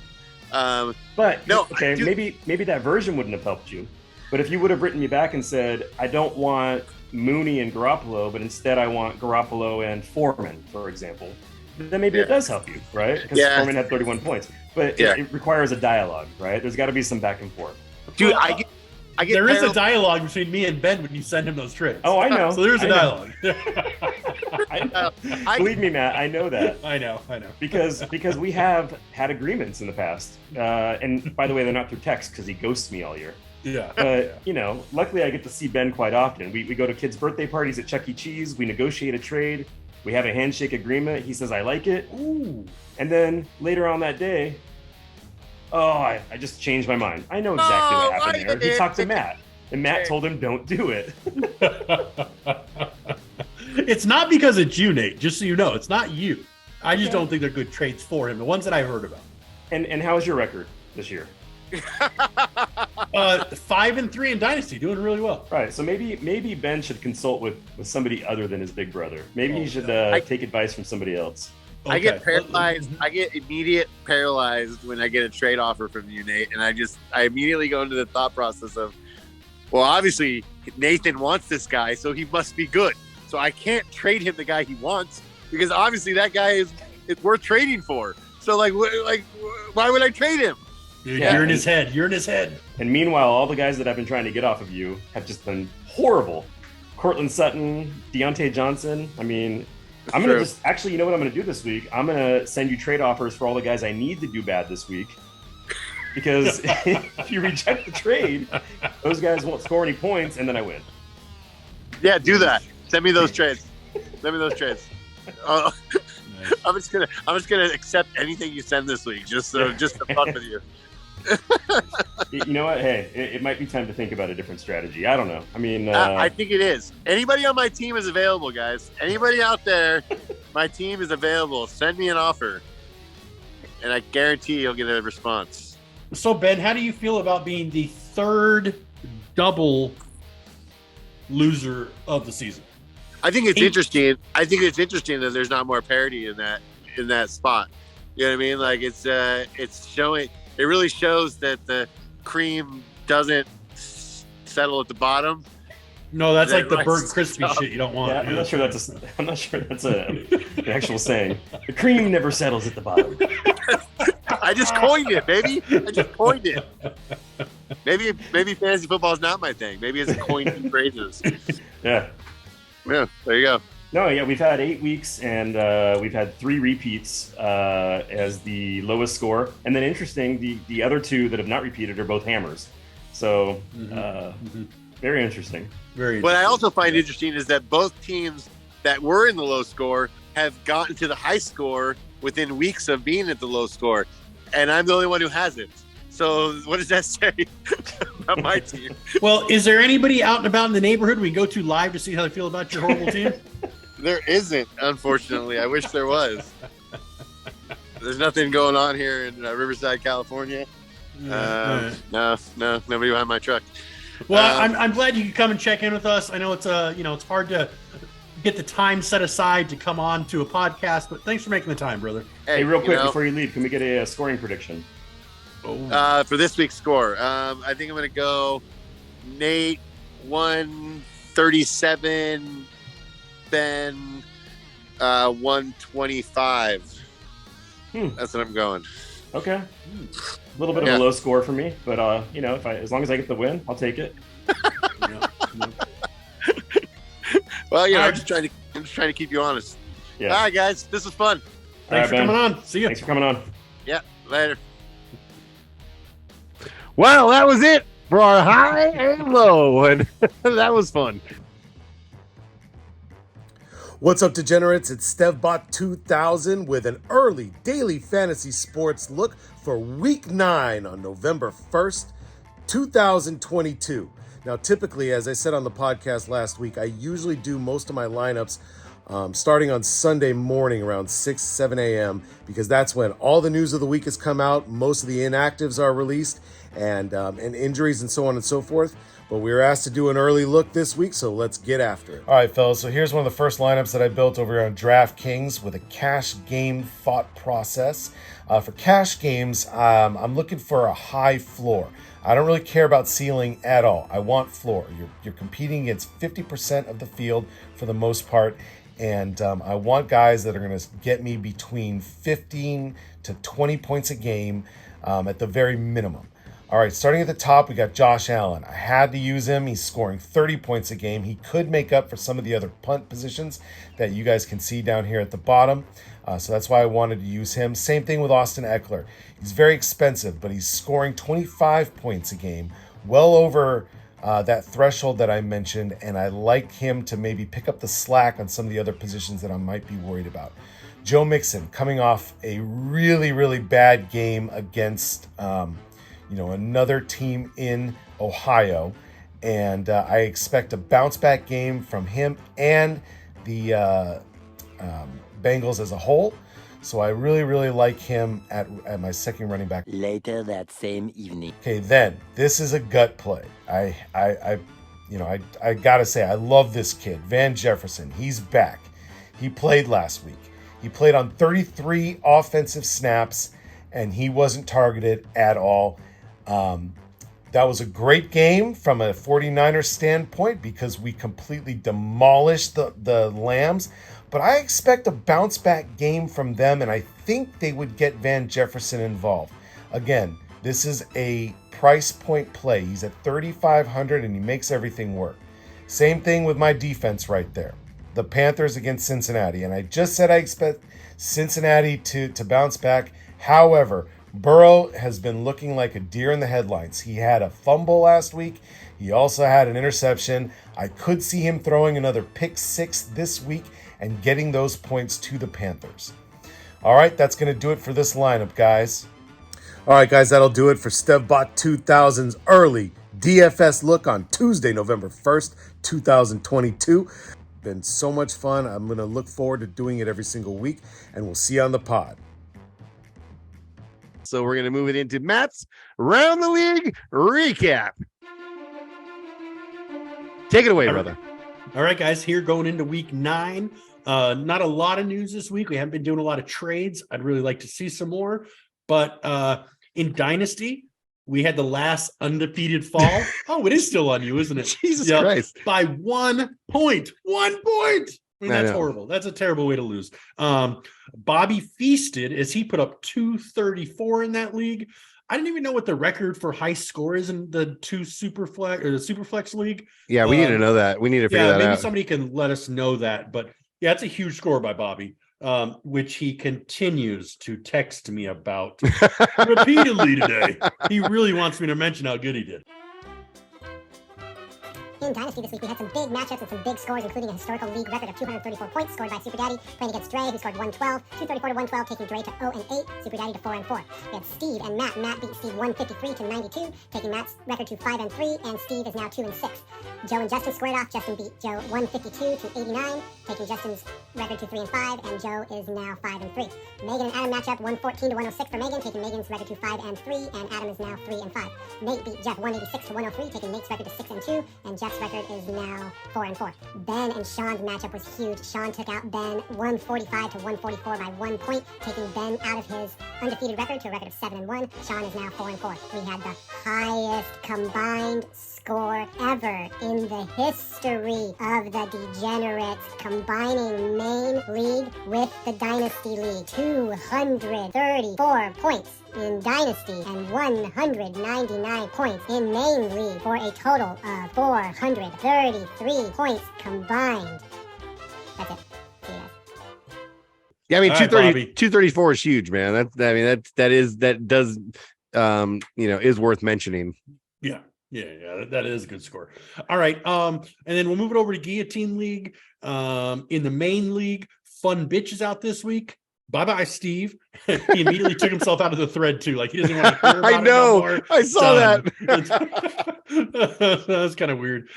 Speaker 6: Maybe that version wouldn't have helped you. But if you would have written me back and said, I don't want Mooney and Garoppolo, but instead I want Garoppolo and Foreman, for example, then maybe it does help you, right? Because Foreman had 31 points. But it requires a dialogue, right? There's got to be some back and forth.
Speaker 2: Dude, I get
Speaker 3: there is a dialogue between me and Ben when you send him those trades.
Speaker 6: Oh, I know.
Speaker 3: So there's a dialogue.
Speaker 6: Believe me, Matt, I know that.
Speaker 3: I know.
Speaker 6: Because we have had agreements in the past. And by the way, they're not through text because he ghosts me all year.
Speaker 3: Yeah.
Speaker 6: But, luckily I get to see Ben quite often. We go to kids' birthday parties at Chuck E. Cheese. We negotiate a trade. We have a handshake agreement. He says, I like it.
Speaker 3: Ooh.
Speaker 6: And then later on that day, I just changed my mind. I know exactly what happened there. He talked to Matt, and Matt told him, don't do it.
Speaker 3: It's not because it's you, Nate, just so you know. It's not you. I just don't think they're good trades for him, the ones that I heard about.
Speaker 6: And how's your record this year?
Speaker 3: 5-3 in Dynasty, doing really well.
Speaker 6: Right, so maybe Ben should consult with somebody other than his big brother. Maybe he should take advice from somebody else.
Speaker 2: Okay. I get paralyzed. I get immediate paralyzed when I get a trade offer from you, Nate, and I immediately go into the thought process of, well, obviously Nathan wants this guy, so he must be good. So I can't trade him the guy he wants because obviously that guy is worth trading for. So why would I trade him?
Speaker 3: You're in his head. You're in his head.
Speaker 6: And meanwhile, all the guys that I've been trying to get off of you have just been horrible. Cortland Sutton, Deontay Johnson. I mean, I'm going to you know what I'm going to do this week? I'm going to send you trade offers for all the guys I need to do bad this week. Because if you reject the trade, those guys won't score any points, and then I win.
Speaker 2: Yeah, do that. Send me those trades. I'm just gonna accept anything you send this week, just to fuck with you.
Speaker 6: You know what? Hey, it might be time to think about a different strategy. I don't know. I mean,
Speaker 2: I think it is. Anybody on my team is available, guys. Anybody out there, my team is available. Send me an offer, and I guarantee you'll get a response.
Speaker 3: So, Ben, how do you feel about being the third double loser of the season?
Speaker 2: I think it's interesting. I think it's interesting that there's not more parity in that spot. You know what I mean? Like it's showing. It really shows that the cream doesn't settle at the bottom.
Speaker 3: No, that's like the burnt crispy shit you don't want.
Speaker 6: Yeah, I'm not sure that's an actual saying. The cream never settles at the bottom.
Speaker 2: I just coined it, baby. I just coined it. Maybe fantasy football is not my thing. Maybe it's coined phrases.
Speaker 6: Yeah.
Speaker 2: Yeah, there you go.
Speaker 6: No, yeah, we've had 8 weeks, and we've had 3 repeats as the lowest score. And then interesting, the other 2 that have not repeated are both hammers. So very interesting.
Speaker 3: Very interesting.
Speaker 2: What I also find interesting is that both teams that were in the low score have gotten to the high score within weeks of being at the low score. And I'm the only one who hasn't. So what does that say about my team?
Speaker 3: Well, is there anybody out and about in the neighborhood we can go to live to see how they feel about your horrible team?
Speaker 2: There isn't, unfortunately. I wish there was. There's nothing going on here in Riverside, California. No, nobody behind my truck.
Speaker 3: Well, I'm glad you could come and check in with us. I know it's it's hard to get the time set aside to come on to a podcast, but thanks for making the time, brother.
Speaker 6: Hey, real quick before you leave, can we get a scoring prediction?
Speaker 2: For this week's score, I think I'm going to go Nate 137, Ben 125. That's what I'm going.
Speaker 6: Okay, a little bit of a low score for me, but as long as I get the win, I'll take it.
Speaker 2: Well, I'm just trying to keep you honest. Yeah. All right, guys, this was fun.
Speaker 3: Thanks for coming on. See you.
Speaker 6: Thanks for coming on.
Speaker 2: Yeah, later. Well, that was it for our high and low, and that was fun.
Speaker 7: What's up, Degenerates? It's StevBot2000 with an early daily fantasy sports look for Week 9 on November 1st, 2022. Now, typically, as I said on the podcast last week, I usually do most of my lineups starting on Sunday morning around 6, 7 a.m. because that's when all the news of the week has come out, most of the inactives are released, and injuries and so on and so forth. but we were asked to do an early look this week, so let's get after it. All right, fellas, so here's one of the first lineups that I built over here on DraftKings with a cash game thought process. For cash games, I'm looking for a high floor. I don't really care about ceiling at all. I want floor. You're competing against 50% of the field for the most part, and I want guys that are going to get me between 15 to 20 points a game at the very minimum. All right, starting at the top, we got Josh Allen. I had to use him. He's scoring 30 points a game. He could make up for some of the other punt positions that you guys can see down here at the bottom. So that's why I wanted to use him. Same thing with Austin Eckler. He's very expensive, but he's scoring 25 points a game, well over that threshold that I mentioned, and I like him to maybe pick up the slack on some of the other positions that I might be worried about. Joe Mixon, coming off a really, really bad game against another team in Ohio, and I expect a bounce back game from him and the Bengals as a whole. So I really, really like him at my second running back.
Speaker 8: Later that same evening.
Speaker 7: Okay, then this is a gut play. I gotta say I love this kid, Van Jefferson. He's back. He played last week. He played on 33 offensive snaps, and he wasn't targeted at all. That was a great game from a 49ers standpoint because we completely demolished the Lambs. But I expect a bounce back game from them, and I think they would get Van Jefferson involved. Again, this is a price point play. He's at $3,500 and he makes everything work. Same thing with my defense right there. The Panthers against Cincinnati. And I just said I expect Cincinnati to bounce back. However, Burrow has been looking like a deer in the headlights. He had a fumble last week. He also had an interception. I could see him throwing another pick six this week and getting those points to the Panthers. All right, that's going to do it for this lineup, guys. All right, guys, that'll do it for StevBot 2000's early DFS look on Tuesday, November 1st, 2022. Been so much fun. I'm going to look forward to doing it every single week, and we'll see you on the pod.
Speaker 2: So we're going to move it into Matt's Round the League recap. Take it away, brother.
Speaker 3: All right, guys, here going into week 9. Not a lot of news this week. We haven't been doing a lot of trades. I'd really like to see some more. But in Dynasty, we had the last undefeated fall. Oh, it is still on you, isn't it?
Speaker 2: Jesus Christ.
Speaker 3: By 1 point. 1 point. I mean, that's horrible. That's a terrible way to lose. Bobby feasted as he put up 234 in that league. I didn't even know what the record for high score is in the Superflex league.
Speaker 2: Yeah, we need to know that. We need to figure that out.
Speaker 3: Maybe somebody can let us know that. But yeah, it's a huge score by Bobby, which he continues to text me about repeatedly today. He really wants me to mention how good he did.
Speaker 9: In Dynasty this week, we had some big matchups and some big scores, including a historical league record of 234 points scored by Super Daddy, playing against Dre, who scored 112, 234 to 112, taking Dre to 0-8, Super Daddy to 4-4. We had Steve and Matt. Matt beat Steve 153 to 92, taking Matt's record to 5-3, and Steve is now 2-6. Joe and Justin squared off. Justin beat Joe 152 to 89, taking Justin's record to 3-5, and Joe is now 5-3. Megan and Adam matchup 114 to 106 for Megan, taking Megan's record to 5-3, and Adam is now 3-5. Nate beat Jeff 186 to 103, taking Nate's record to 6-2, and Jeff's record is now 4-4. Ben and Sean's matchup was huge. Sean took out Ben 145 to 144 by 1 point, taking Ben out of his undefeated record to a record of 7-1. Sean is now 4-4. We had the highest combined score ever in the history of the Degenerates, combining main league with the Dynasty League. 234 points in Dynasty and 199 points in main league for a total of 433 points combined. That's it. See you guys.
Speaker 2: Yeah, I mean,
Speaker 3: All
Speaker 2: 234 is huge, man. Is worth mentioning.
Speaker 3: Yeah, that is a good score. All right, and then we'll move it over to Guillotine League. In the main league, Fun Bitch is out this week. Bye-bye, Steve. He immediately took himself out of the thread, too. Like, he doesn't want to hear about
Speaker 2: I know.
Speaker 3: it no more.
Speaker 2: I saw that.
Speaker 3: That's kind of weird.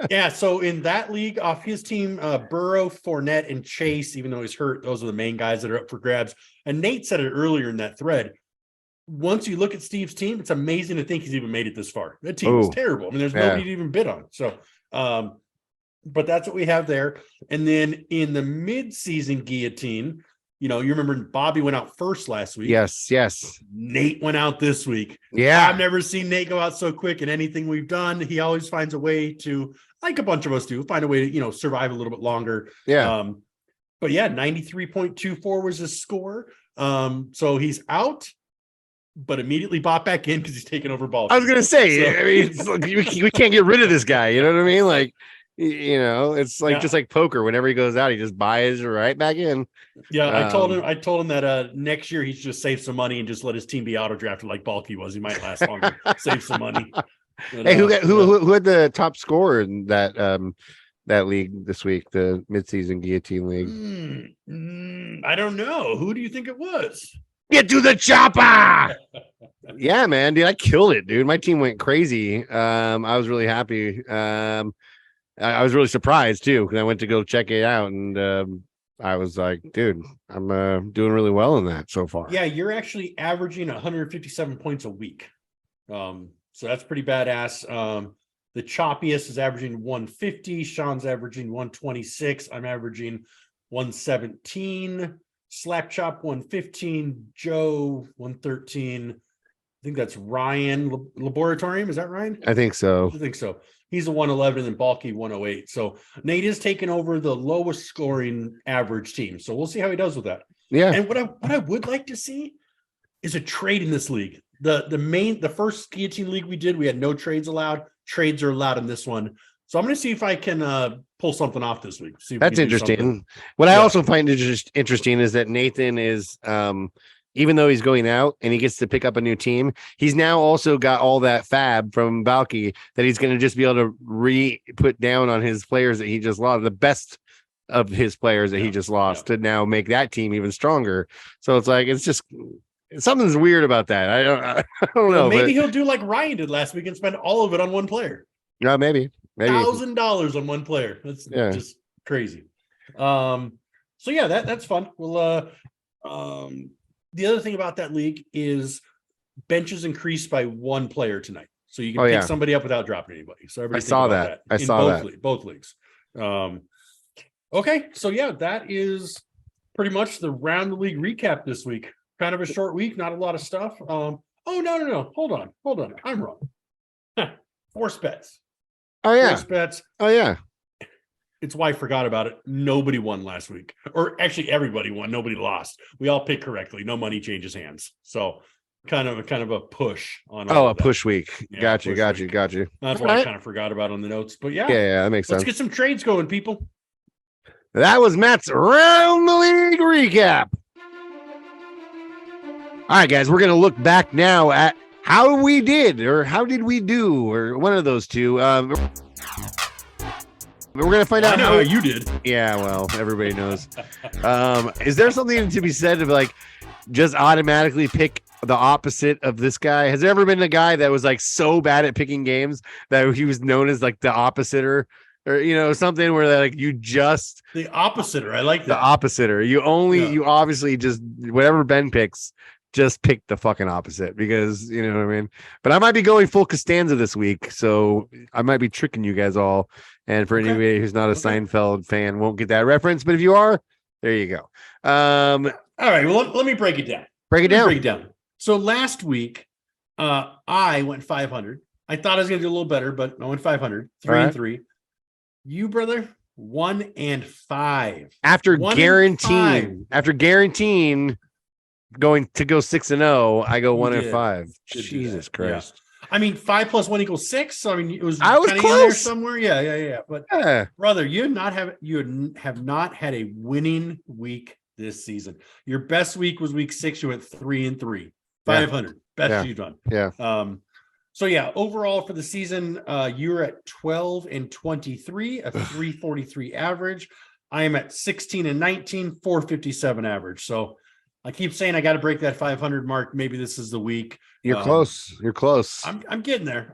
Speaker 3: Yeah, so in that league, off his team, Burrow, Fournette, and Chase, even though he's hurt, those are the main guys that are up for grabs. And Nate said it earlier in that thread. once you look at Steve's team, it's amazing to think he's even made it this far. That team is terrible. I mean, there's nobody to even bid on. So, but that's what we have there. And then in the mid-season guillotine, you remember Bobby went out first last week.
Speaker 2: Yes.
Speaker 3: Nate went out this week.
Speaker 2: Yeah.
Speaker 3: I've never seen Nate go out so quick in anything we've done. He always finds a way to, like a bunch of us do, find a way to, survive a little bit longer.
Speaker 2: Yeah.
Speaker 3: But yeah, 93.24 was his score. So he's out, but immediately bought back in because he's taking over ball.
Speaker 2: I was going to say, I mean, it's like, we can't get rid of this guy. You know what I mean? Like, it's like just like poker. Whenever he goes out, he just buys right back in.
Speaker 3: Yeah, I told him that next year he should just save some money and just let his team be auto drafted like Balky was. He might last longer. Save some money. But,
Speaker 2: hey, who had the top score in that that league this week, the midseason guillotine league?
Speaker 3: I don't know. Who do you think it was?
Speaker 2: Get to the chopper. Yeah, man, dude, I killed it, dude. My team went crazy. I was really happy. I was really surprised too because I went to go check it out, and I was like, dude, I'm doing really well in that so far.
Speaker 3: Yeah, you're actually averaging 157 points a week. So that's pretty badass. The choppiest is averaging 150. Sean's averaging 126. I'm averaging 117. Slap chop 115. Joe 113. I think that's Ryan Laboratorium. Is that Ryan?
Speaker 2: I think so.
Speaker 3: I think so. He's a 111 and then Balky 108. So Nate is taking over the lowest scoring average team. So we'll see how he does with that.
Speaker 2: Yeah.
Speaker 3: And what I would like to see is a trade in this league. The first guillotine league we did, we had no trades allowed. Trades are allowed in this one. So I'm going to see if I can pull something off this week. See if
Speaker 2: that's interesting. What I also find interesting is that Nathan is even though he's going out and he gets to pick up a new team, he's now also got all that fab from Balky that he's going to just be able to put down on his players that he just lost, the best of his players that he just lost to now make that team even stronger. So it's like, it's just something's weird about that. I don't know.
Speaker 3: Maybe he'll do like Ryan did last week and spend all of it on one player.
Speaker 2: Yeah, maybe
Speaker 3: $1,000 on one player. That's just crazy. So yeah, that's fun. We'll the other thing about that league is benches increased by one player tonight. So you can pick somebody up without dropping anybody. So everybody
Speaker 2: I saw that. I saw that.
Speaker 3: Both leagues. Okay. So yeah, that is pretty much the round the league recap this week. Kind of a short week, not a lot of stuff. Oh, no. Hold on. I'm wrong. Force bets.
Speaker 2: Oh, yeah.
Speaker 3: Force bets.
Speaker 2: Oh, yeah.
Speaker 3: It's why I forgot about it. Nobody won last week. Or actually everybody won. Nobody lost. We all picked correctly. No money changes hands. So kind of a push on
Speaker 2: a push week.
Speaker 3: Yeah,
Speaker 2: got you.
Speaker 3: That's why I kind of forgot about on the notes. But yeah,
Speaker 2: that makes sense.
Speaker 3: Let's get some trades going, people.
Speaker 2: That was Matt's round the league recap. All right, guys, we're going to look back now at how we did, or how did we do, or one of those two. We're going to find out
Speaker 3: how you did.
Speaker 2: Yeah, well, everybody knows. Is there something to be said of like just automatically pick the opposite of this guy? Has there ever been a guy that was like so bad at picking games that he was known as like the oppositer? Or something where like you just
Speaker 3: the oppositer. I like that.
Speaker 2: The oppositer. You obviously just whatever Ben picks, just pick the fucking opposite because you know what I mean. But I might be going full Costanza this week, so I might be tricking you guys all. And for anybody who's not a Seinfeld fan, won't get that reference. But if you are, there you go.
Speaker 3: All right. Well, let me break it down.
Speaker 2: Break it down.
Speaker 3: So last week, I went 500. I thought I was going to do a little better, but I went 500. 3-3. You, brother, 1-5.
Speaker 2: After guaranteeing going to go 6-0, I go 1-5. Jesus Christ.
Speaker 3: Yeah. I mean, 5 + 1 = 6. So I mean,
Speaker 2: I was
Speaker 3: close
Speaker 2: in
Speaker 3: there somewhere. Yeah. But brother, you have not had a winning week this season. Your best week was week 6. You went 3-3, 500. Best you've done.
Speaker 2: Yeah.
Speaker 3: So yeah, overall for the season, you're at 12-23, a 343 average. I am at 16-19, 457 average. So I keep saying I got to break that 500 mark. Maybe this is the week.
Speaker 2: You're close. You're close.
Speaker 3: I'm getting there.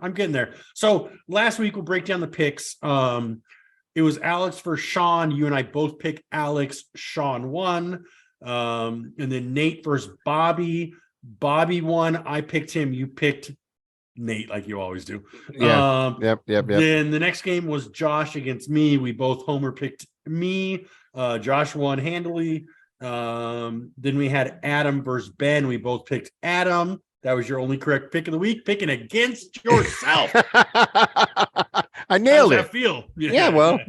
Speaker 3: So last week we'll break down the picks. It was Alex versus Sean. You and I both picked Alex. Sean won. And then Nate versus Bobby. Bobby won. I picked him. You picked Nate, like you always do.
Speaker 2: Yeah. Yep.
Speaker 3: Then the next game was Josh against me. We both Homer picked me. Josh won handily. Then we had Adam versus Ben. We both picked Adam. That was your only correct pick of the week, picking against yourself.
Speaker 2: I nailed it.
Speaker 3: How does that feel?
Speaker 2: Yeah, well,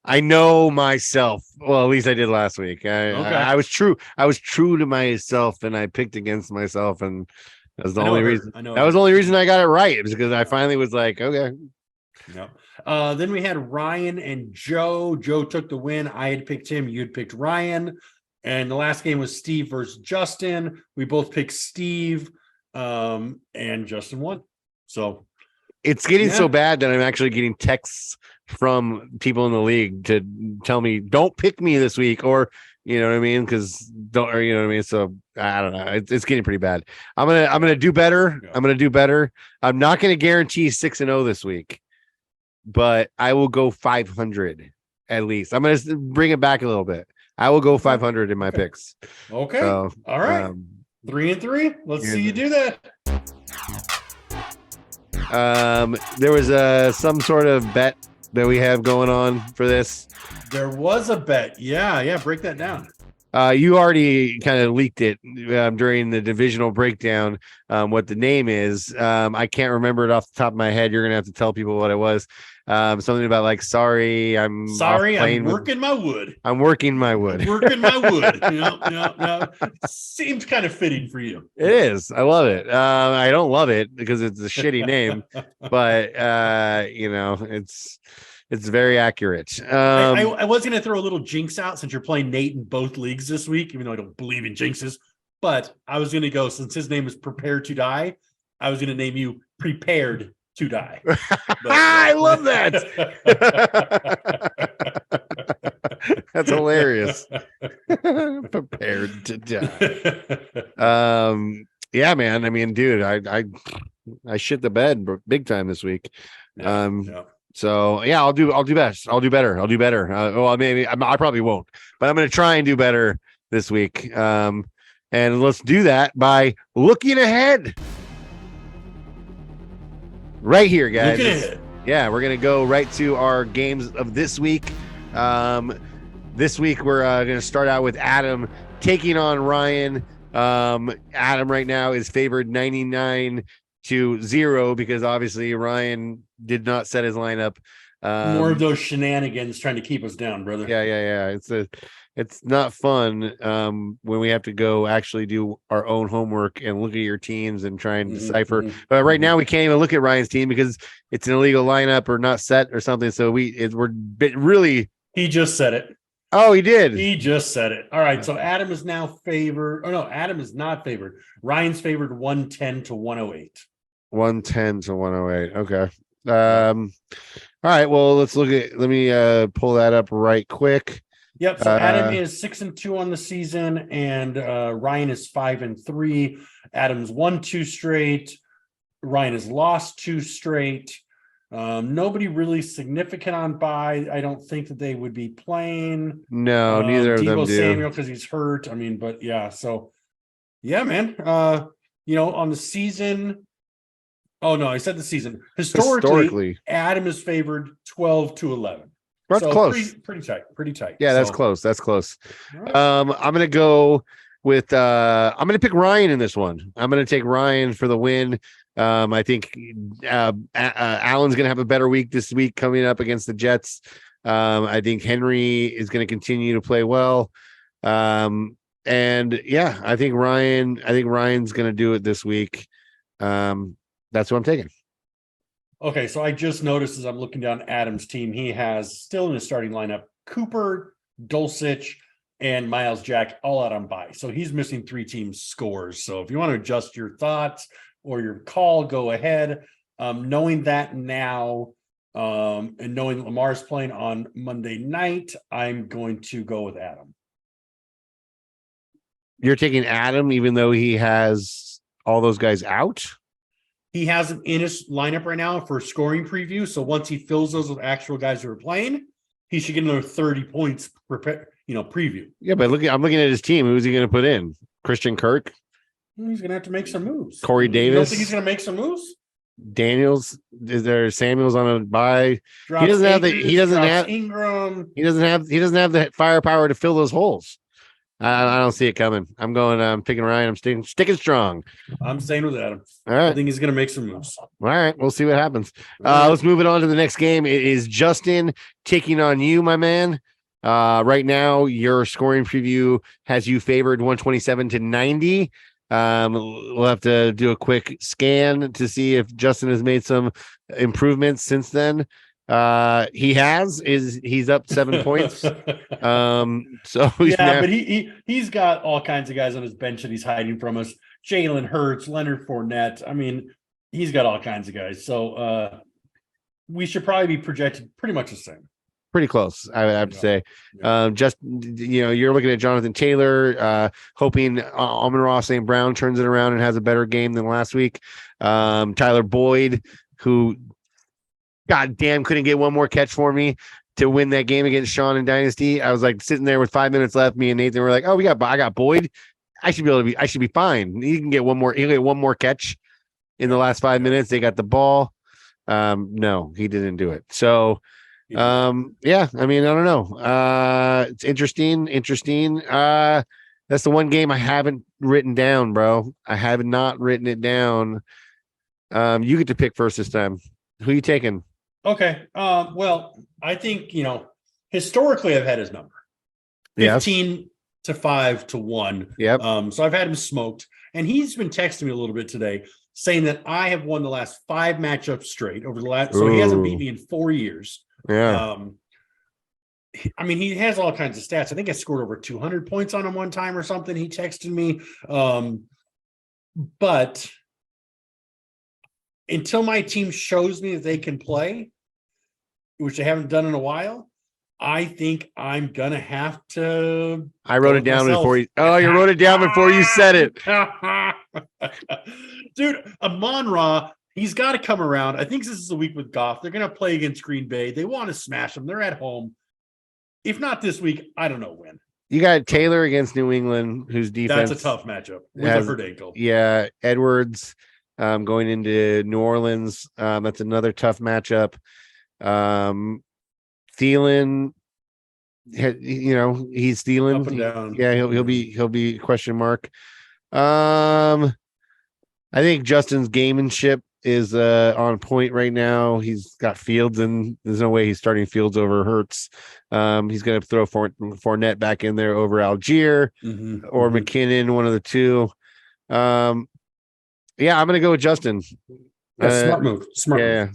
Speaker 2: I know myself. Well, at least I did last week. I was true. I was true to myself, and I picked against myself, and that was the only reason. That was the only reason I got it right. It was because I finally was like, okay.
Speaker 3: Yep. Then we had Ryan and Joe. Joe took the win. I had picked him. You had picked Ryan. And the last game was Steve versus Justin. We both picked Steve, and Justin won. So
Speaker 2: it's getting so bad that I'm actually getting texts from people in the league to tell me, don't pick me this week, or you know what I mean? Because don't, or you know what I mean? So I don't know. It's getting pretty bad. I'm gonna do better. I'm gonna do better. I'm not gonna guarantee 6-0 this week, but I will go 500 at least. I'm gonna bring it back a little bit. I will go 500 in my picks.
Speaker 3: Okay. So, all right. 3-3. Let's see you do that.
Speaker 2: There was some sort of bet that we have going on for this.
Speaker 3: There was a bet. Yeah. Break that down.
Speaker 2: You already kind of leaked it during the divisional breakdown. What the name is. I can't remember it off the top of my head. You're gonna have to tell people what it was. Something about like, I'm
Speaker 3: working my wood.
Speaker 2: I'm working my wood.
Speaker 3: Working my wood. Yeah. Seems kind of fitting for you.
Speaker 2: It is. I love it. I don't love it because it's a shitty name, but it's very accurate.
Speaker 3: I was going to throw a little jinx out since you're playing Nate in both leagues this week, even though I don't believe in jinxes. But I was going to go, since his name is Prepare to Die, I was going to name you Prepared to Die. But,
Speaker 2: I love that. That's hilarious. Prepared to die. Yeah, man. I mean, dude, I shit the bed big time this week. So yeah, I'll do best. I'll do better. Well, maybe I probably won't, but I'm going to try and do better this week. And let's do that by looking ahead. Right here, guys. Yeah, we're going to go right to our games of this week. This week, we're going to start out with Adam taking on Ryan. Adam right now is favored 99-0 because obviously Ryan did not set his lineup.
Speaker 3: More of those shenanigans trying to keep us down, brother.
Speaker 2: Yeah. It's not fun when we have to go actually do our own homework and look at your teams and try and decipher. But right now we can't even look at Ryan's team because it's an illegal lineup or not set or something. So we're really.
Speaker 3: He just said it.
Speaker 2: Oh, he did.
Speaker 3: He just said it. All right. So Adam is now favored. Oh no, Adam is not favored. Ryan's favored 110-108.
Speaker 2: 110-108. Okay. All right. Well, let me pull that up right quick.
Speaker 3: Yep. So Adam is 6-2 on the season, and Ryan is 5-3. Adam's won 2 straight. Ryan has lost 2 straight. Nobody really significant on bye. I don't think that they would be playing.
Speaker 2: No, neither of them do.
Speaker 3: Samuel because he's hurt. I mean, but yeah. So yeah, man. On the season. Oh no, I said the season. Historically, Adam is favored 12-11.
Speaker 2: That's close.
Speaker 3: Pretty tight.
Speaker 2: Yeah, that's close. Right. I'm gonna go with I'm gonna pick Ryan in this one. I'm gonna take Ryan for the win. I think Allen's gonna have a better week this week coming up against the Jets. I think Henry is gonna continue to play well. And yeah, I think Ryan's gonna do it this week. That's what I'm taking.
Speaker 3: Okay, so I just noticed as I'm looking down Adam's team, he has still in his starting lineup Cooper, Dulcich, and Miles Jack all out on bye. So he's missing 3 team scores. So if you want to adjust your thoughts or your call, go ahead. Knowing that now, and knowing Lamar's playing on Monday night, I'm going to go with Adam.
Speaker 2: You're taking Adam even though he has all those guys out?
Speaker 3: He has him in his lineup right now for scoring preview. So once he fills those with actual guys who are playing, he should get another 30 points preview.
Speaker 2: Yeah, but I'm looking at his team. Who's he going to put in? Christian Kirk?
Speaker 3: He's gonna have to make some moves.
Speaker 2: Corey
Speaker 3: You don't
Speaker 2: Davis.
Speaker 3: think he's gonna make some moves?
Speaker 2: Daniels, is there Samuel's on a bye?
Speaker 3: Drops
Speaker 2: He doesn't have
Speaker 3: Akers,
Speaker 2: he doesn't
Speaker 3: drops
Speaker 2: have
Speaker 3: Ingram.
Speaker 2: he doesn't have the firepower to fill those holes. I don't see it coming. I'm picking Ryan. I'm sticking strong.
Speaker 3: I'm staying with Adam.
Speaker 2: All right.
Speaker 3: I think he's gonna make some moves.
Speaker 2: All right, we'll see what happens.
Speaker 3: Right.
Speaker 2: Let's move it on to the next game. It is Justin taking on you, my man. Right now, your scoring preview has you favored 127-90. We'll have to do a quick scan to see if Justin has made some improvements since then. He's up 7 points. So
Speaker 3: but he's got all kinds of guys on his bench that he's hiding from us. Jalen Hurts, Leonard Fournette. I mean, he's got all kinds of guys. So we should probably be projected pretty much the same.
Speaker 2: Pretty close, I would have to say. Just, you're looking at Jonathan Taylor, hoping Amon-Ra St. Brown turns it around and has a better game than last week. Tyler Boyd, who, goddamn, couldn't get one more catch for me to win that game against Sean in Dynasty. I was like sitting there with 5 minutes left. Me and Nathan were like, "Oh, I got Boyd. I should be fine. He can get one more catch in the last 5 minutes. They got the ball. No, he didn't do it. So." I mean, I don't know. It's interesting. That's the one game I haven't written down, bro. I have not written it down. You get to pick first this time. Who are you taking?
Speaker 3: Okay. Well, I think, historically I've had his number 15 to 5 to 1.
Speaker 2: Yep.
Speaker 3: So I've had him smoked, and he's been texting me a little bit today saying that I have won the last 5 matchups straight over the last. So he hasn't beat me in 4 years.
Speaker 2: Yeah.
Speaker 3: I mean, he has all kinds of stats. I think I scored over 200 points on him one time or something. He texted me. But until my team shows me that they can play, which they haven't done in a while, I think I'm going to have to.
Speaker 2: I wrote it down before you. Oh, you wrote it down before you said it.
Speaker 3: Dude, Amon-Ra, he's got to come around. I think this is the week with Goff. They're going to play against Green Bay. They want to smash them. They're at home. If not this week, I don't know when.
Speaker 2: You got Taylor against New England, whose defense.
Speaker 3: That's a tough matchup with a hurt ankle.
Speaker 2: Yeah. Edwards going into New Orleans. That's another tough matchup. Thielen, he's Thielen.
Speaker 3: Up and down.
Speaker 2: Yeah, he'll be question mark. I think Justin's gamemanship is on point right now. He's got Fields, and there's no way he's starting Fields over Hurts. He's going to throw Fournette back in there over Algier or McKinnon, one of the two. I'm going to go with Justin.
Speaker 3: Smart move.
Speaker 2: Smart.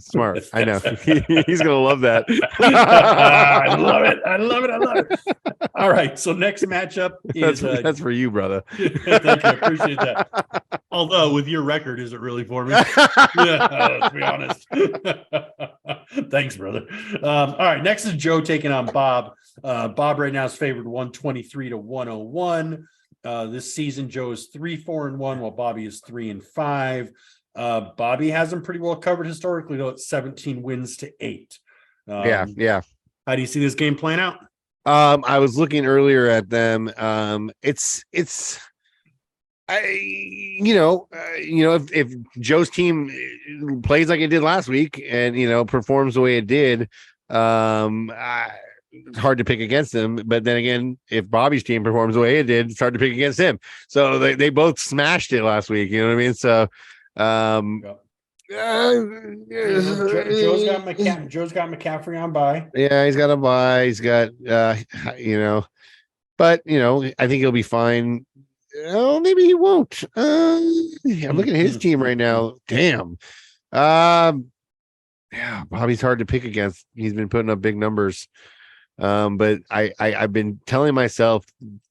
Speaker 2: I know. He's going to love that.
Speaker 3: I love it. All right. So next matchup is
Speaker 2: that's for you, brother.
Speaker 3: Thank you. I appreciate that. Although with your record, is it really for me? Yeah, let's be honest. Thanks, brother. All right. Next is Joe taking on Bob. Bob right now is favored 123-101. This season, Joe is 3-4-1, while Bobby is 3-5. Bobby has them pretty well covered historically, though. It's 17 wins to 8.
Speaker 2: Yeah.
Speaker 3: How do you see this game playing out?
Speaker 2: I was looking earlier at them. If Joe's team plays like it did last week and performs the way it did, it's hard to pick against them. But then again, if Bobby's team performs the way it did, it's hard to pick against him. So they both smashed it last week. You know what I mean? So
Speaker 3: Joe's got McCaffrey on bye.
Speaker 2: Yeah, he's got a bye. He's got but I think he'll be fine. Oh, maybe he won't. I'm looking at his team right now. Damn. Yeah, Bobby's hard to pick against. He's been putting up big numbers. But I've been telling myself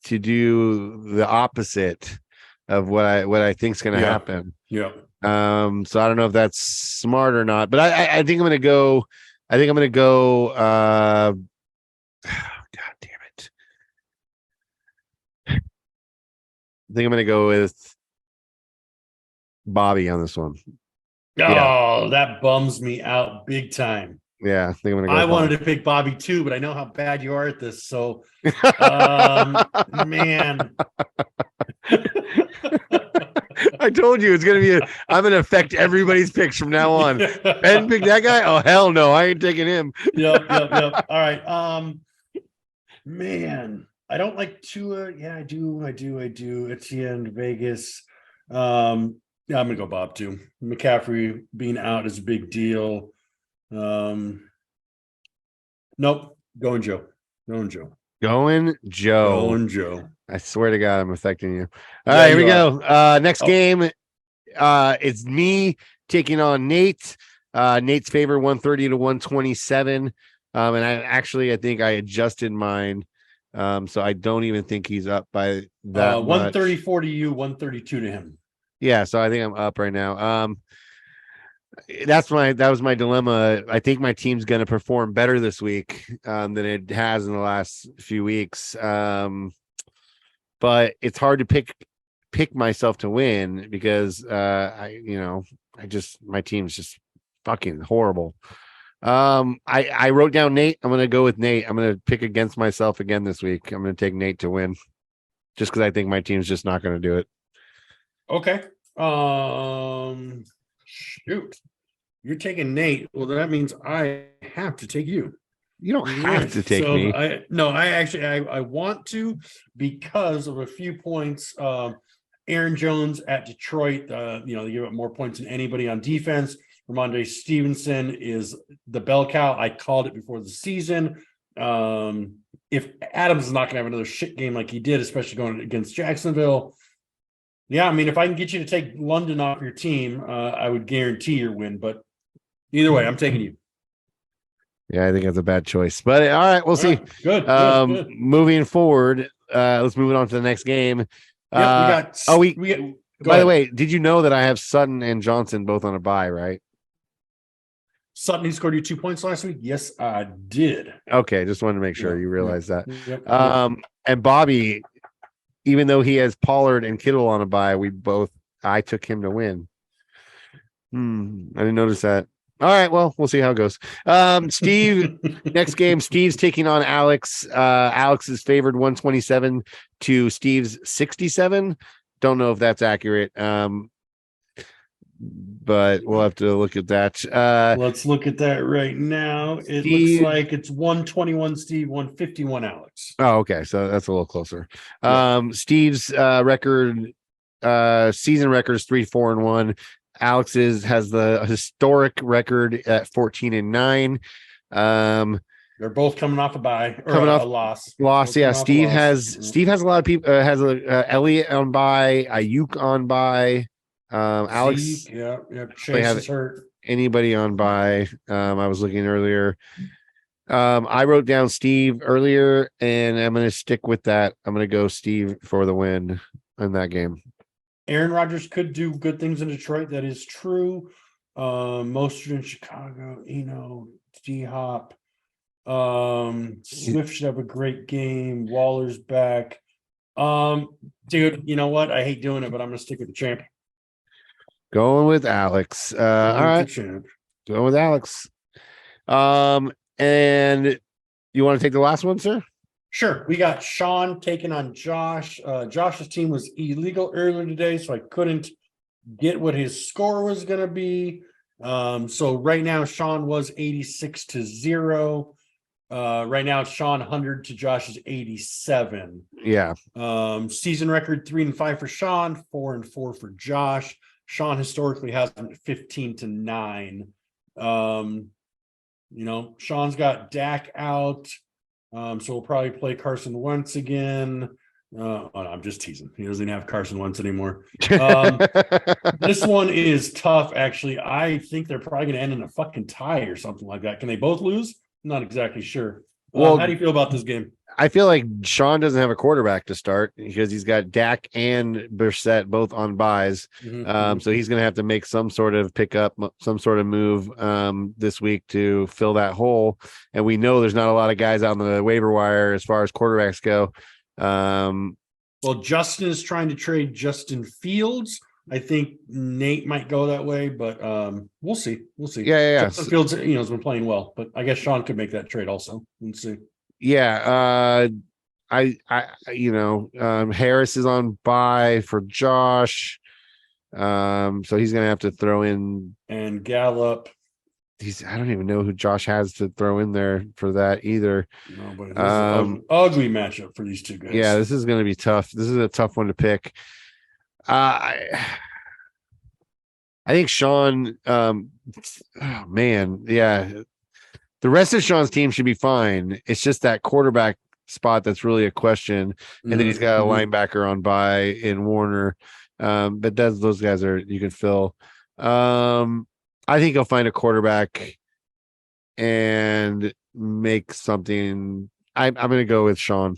Speaker 2: to do the opposite of what I think is going to happen.
Speaker 3: Yeah.
Speaker 2: So I don't know if that's smart or not, but I think I'm going to go. God damn it! I think I'm going to go with Bobby on this one.
Speaker 3: Oh, that bums me out big time.
Speaker 2: Yeah, I think I'm gonna go.
Speaker 3: I wanted to pick Bobby too, but I know how bad you are at this. So, man,
Speaker 2: I told you it's gonna be. I'm gonna affect everybody's picks from now on. Ben picked that guy. Oh hell no, I ain't taking him.
Speaker 3: Yep. All right. Man, I don't like Tua. Yeah, I do. Etienne, Vegas. Yeah, I'm gonna go Bob too. McCaffrey being out is a big deal. Nope. Going Joe.
Speaker 2: Going Joe. I swear to God, I'm affecting you. All right, here we go. Next game. It's me taking on Nate. Nate's favor 130 to 127. And I think I adjusted mine. So I don't even think he's up by that
Speaker 3: 134 to you, 132 to him.
Speaker 2: Yeah, so I think I'm up right now. That was my dilemma. I think my team's going to perform better this week than it has in the last few weeks. But it's hard to pick myself to win because my team's just fucking horrible. I wrote down Nate. I'm going to go with Nate. I'm going to pick against myself again this week. I'm going to take Nate to win just because I think my team's just not going to do it.
Speaker 3: Okay. Shoot. You're taking Nate. Well, that means I have to take you.
Speaker 2: You don't have to take me.
Speaker 3: I want to because of a few points. Aaron Jones at Detroit, they give up more points than anybody on defense. Ramondre Stevenson is the bell cow. I called it before the season. If Adams is not going to have another shit game like he did, especially going against Jacksonville. Yeah, I mean, if I can get you to take London off your team, I would guarantee your win. But either way, I'm taking you.
Speaker 2: Yeah, I think that's a bad choice. But all right, we'll see.
Speaker 3: Good.
Speaker 2: Moving forward, let's move on to the next game.
Speaker 3: By
Speaker 2: the way, did you know that I have Sutton and Johnson both on a bye, right?
Speaker 3: Sutton, he scored you 2 points last week? Yes, I did.
Speaker 2: Okay, just wanted to make sure you realize that.
Speaker 3: Yep.
Speaker 2: And Bobby, even though he has Pollard and Kittle on a bye, I took him to win. I didn't notice that. All right, well, we'll see how it goes. Steve, next game, Steve's taking on Alex. Alex is favored 127 to Steve's 67. Don't know if that's accurate. But we'll have to look at that.
Speaker 3: Let's look at that right now. It looks like it's 121 Steve, 151 Alex.
Speaker 2: Oh, okay. So that's a little closer. Steve's season record is 3-4-1. Alex's has the historic record at 14-9.
Speaker 3: They're both coming off a bye or a loss.
Speaker 2: Yeah, Steve has a lot of people. Has Elliott on bye, Ayuk on bye. Alex,
Speaker 3: Chase is hurt.
Speaker 2: Anybody on bye? I was looking earlier. I wrote down Steve earlier, and I'm going to stick with that. I'm going to go Steve for the win in that game.
Speaker 3: Aaron Rodgers could do good things in Detroit. That is true. Mostert in Chicago. D-Hop. Swift should have a great game. Waller's back. Dude, you know what? I hate doing it, but I'm going to stick with the champ.
Speaker 2: Going with Alex. All right. Going with Alex. And you want to take the last one, sir?
Speaker 3: Sure. We got Sean taking on Josh. Josh's team was illegal earlier today, so I couldn't get what his score was going to be. So right now, Sean was 86-0. Right now, it's Sean 100 to Josh's 87.
Speaker 2: Yeah.
Speaker 3: Season record 3-5 for Sean, 4-4 for Josh. Sean historically has them 15-9. Sean's got Dak out. So we'll probably play Carson Wentz again. I'm just teasing. He doesn't have Carson Wentz anymore. This one is tough, actually. I think they're probably going to end in a fucking tie or something like that. Can they both lose? I'm not exactly sure. Well, how do you feel about this game?
Speaker 2: I feel like Sean doesn't have a quarterback to start because he's got Dak and Brissett both on buys. So he's going to have to make some sort of pickup, some sort of move this week to fill that hole. And we know there's not a lot of guys out on the waiver wire as far as quarterbacks go.
Speaker 3: Well, Justin is trying to trade Justin Fields. I think Nate might go that way, but we'll see.
Speaker 2: Yeah.
Speaker 3: Justin Fields, has been playing well, but I guess Sean could make that trade also. Let's see.
Speaker 2: Yeah, Harris is on bye for Josh. So he's going to have to throw in.
Speaker 3: And Gallup.
Speaker 2: I don't even know who Josh has to throw in there for that either.
Speaker 3: No, but this is an ugly matchup for these two guys.
Speaker 2: Yeah, this is going to be tough. This is a tough one to pick. I think Sean, oh man, yeah. The rest of Sean's team should be fine. It's just that quarterback spot that's really a question. And then he's got a linebacker on bye in Warner. But those guys you can fill. I think he'll find a quarterback and make something. I'm going to go with Sean.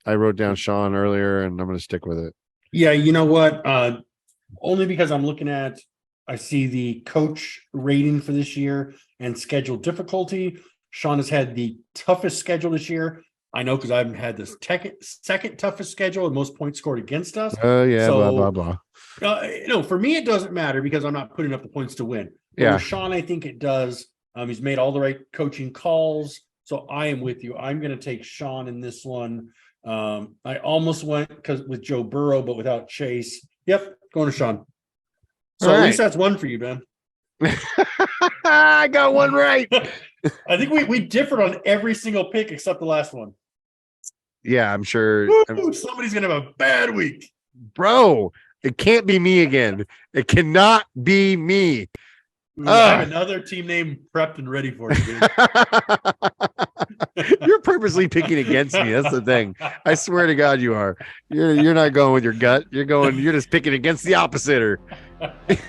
Speaker 2: I wrote down Sean earlier, and I'm going to stick with it.
Speaker 3: Yeah, you know what? Only because I see the coach rating for this year and schedule difficulty. Sean has had the toughest schedule this year. I know because I've had this second toughest schedule and most points scored against us.
Speaker 2: Oh, yeah, so, blah, blah,
Speaker 3: blah. For me, it doesn't matter because I'm not putting up the points to win. But with Sean, I think it does. He's made all the right coaching calls. So I am with you. I'm going to take Sean in this one. I almost went with Joe Burrow, but without Chase. Yep, going to Sean. So at least that's one for you, Ben.
Speaker 2: I got one right.
Speaker 3: I think we differed on every single pick except the last one.
Speaker 2: Yeah, I'm sure.
Speaker 3: Somebody's going to have a bad week.
Speaker 2: Bro, it can't be me again. It cannot be me.
Speaker 3: I have another team name prepped and ready for you, dude.
Speaker 2: You're purposely picking against me. That's the thing. I swear to God, you are. You're not going with your gut. You're just picking against the oppositer.
Speaker 3: A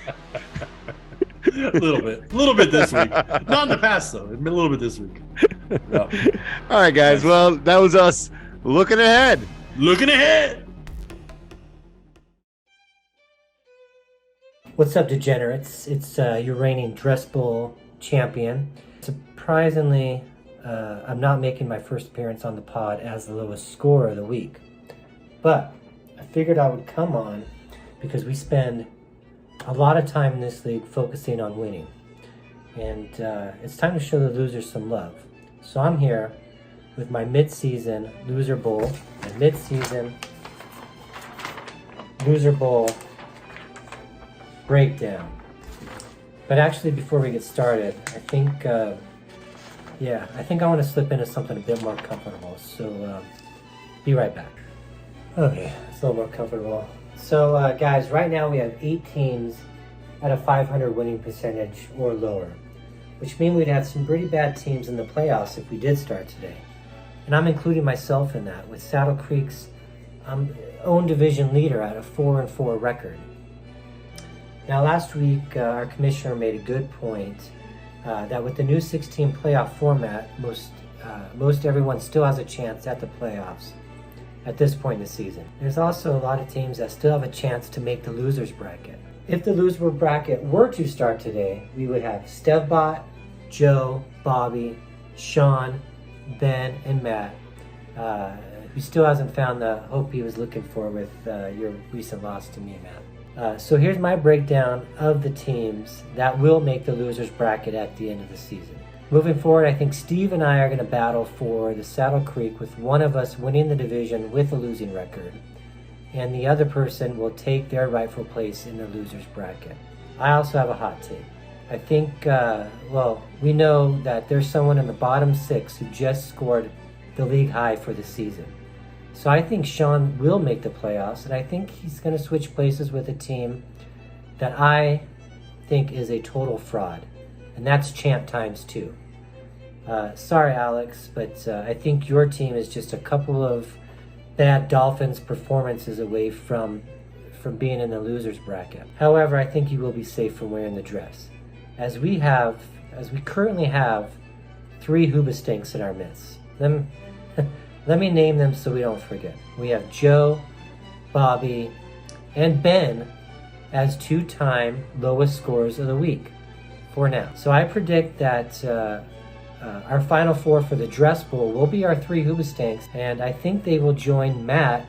Speaker 3: little bit this week. Not in the past though. It's been a little bit this week.
Speaker 2: Yeah. All right, guys. Well, that was us looking ahead.
Speaker 10: What's up, Degenerates? It's your reigning Dress Bowl champion. Surprisingly, I'm not making my first appearance on the pod as the lowest scorer of the week. But I figured I would come on because we spend a lot of time in this league focusing on winning. And it's time to show the losers some love. So I'm here with my mid-season loser bowl, and mid-season loser bowl breakdown. But actually, before we get started, I think I want to slip into something a bit more comfortable. So be right back. Okay, it's a little more comfortable. So guys, right now we have 8 teams at a 500 winning percentage or lower, which means we'd have some pretty bad teams in the playoffs if we did start today. And I'm including myself in that, with Saddle Creek's own division leader at a 4-4 record. Now, last week, our commissioner made a good point that with the new 16 playoff format, most everyone still has a chance at the playoffs at this point in the season. There's also a lot of teams that still have a chance to make the losers bracket. If the loser bracket were to start today, we would have Stevbot, Joe, Bobby, Sean, Ben, and Matt, who still hasn't found the hope he was looking for with your recent loss to me, Matt. So here's my breakdown of the teams that will make the losers bracket at the end of the season. Moving forward, I think Steve and I are going to battle for the Saddle Creek, with one of us winning the division with a losing record, and the other person will take their rightful place in the losers bracket. I also have a hot take. I think, we know that there's someone in the bottom 6 who just scored the league high for the season. So I think Sean will make the playoffs, and I think he's going to switch places with a team that I think is a total fraud, and that's Champ times 2. Sorry, Alex, but I think your team is just a couple of bad Dolphins performances away from being in the losers bracket. However, I think you will be safe from wearing the dress, as we currently have 3 Hoobastanks in our midst. Let me name them so we don't forget. We have Joe, Bobby, and Ben as 2-time lowest scorers of the week for now. So I predict that our final 4 for the Dress Bowl will be our 3 Hoobastanks, and I think they will join Matt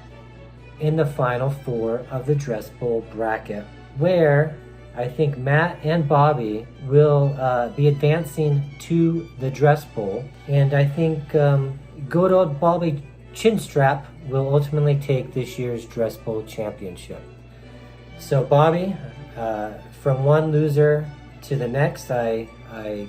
Speaker 10: in the final 4 of the Dress Bowl bracket, where I think Matt and Bobby will be advancing to the Dress Bowl, and I think good old Bobby Chinstrap will ultimately take this year's Dress Bowl championship. So Bobby, from one loser to the next, I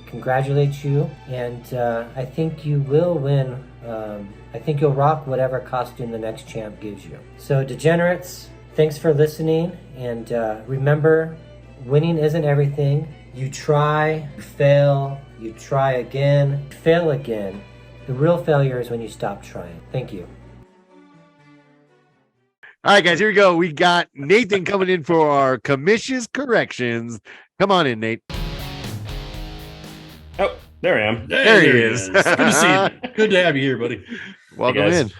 Speaker 10: congratulate you, and I think you will win. I think you'll rock whatever costume the next champ gives you. So Degenerates, thanks for listening, and remember, winning isn't everything. You try, you fail, you try again, fail again. The real failure is when you stop trying. Thank you.
Speaker 2: All right, guys, here we go. We got Nathan coming in for our commission's corrections. Come on in, Nate.
Speaker 6: Oh, there I am.
Speaker 2: There he is.
Speaker 3: Good to see you. Good to have you here, buddy.
Speaker 2: Welcome
Speaker 6: Hey,
Speaker 2: in.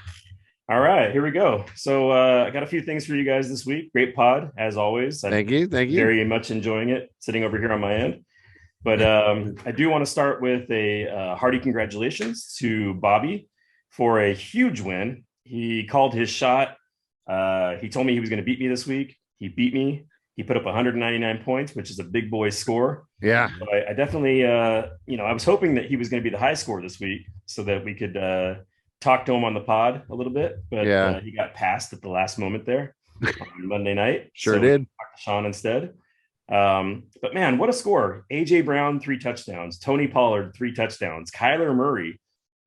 Speaker 6: All right, here we go. So I got a few things for you guys this week. Great pod, as always.
Speaker 2: Thank you.
Speaker 6: Very much enjoying it, sitting over here on my end. But I do want to start with a hearty congratulations to Bobby for a huge win. He called his shot. He told me he was going to beat me this week. He beat me. He put up 199 points, which is a big boy score.
Speaker 2: Yeah.
Speaker 6: So I definitely, I was hoping that he was going to be the high score this week so that we could talk to him on the pod a little bit. But he got passed at the last moment there on Monday night.
Speaker 2: Sure did.
Speaker 6: Talked to Sean instead. But man, what a score. AJ Brown, 3 touchdowns. Tony Pollard, 3 touchdowns. Kyler Murray,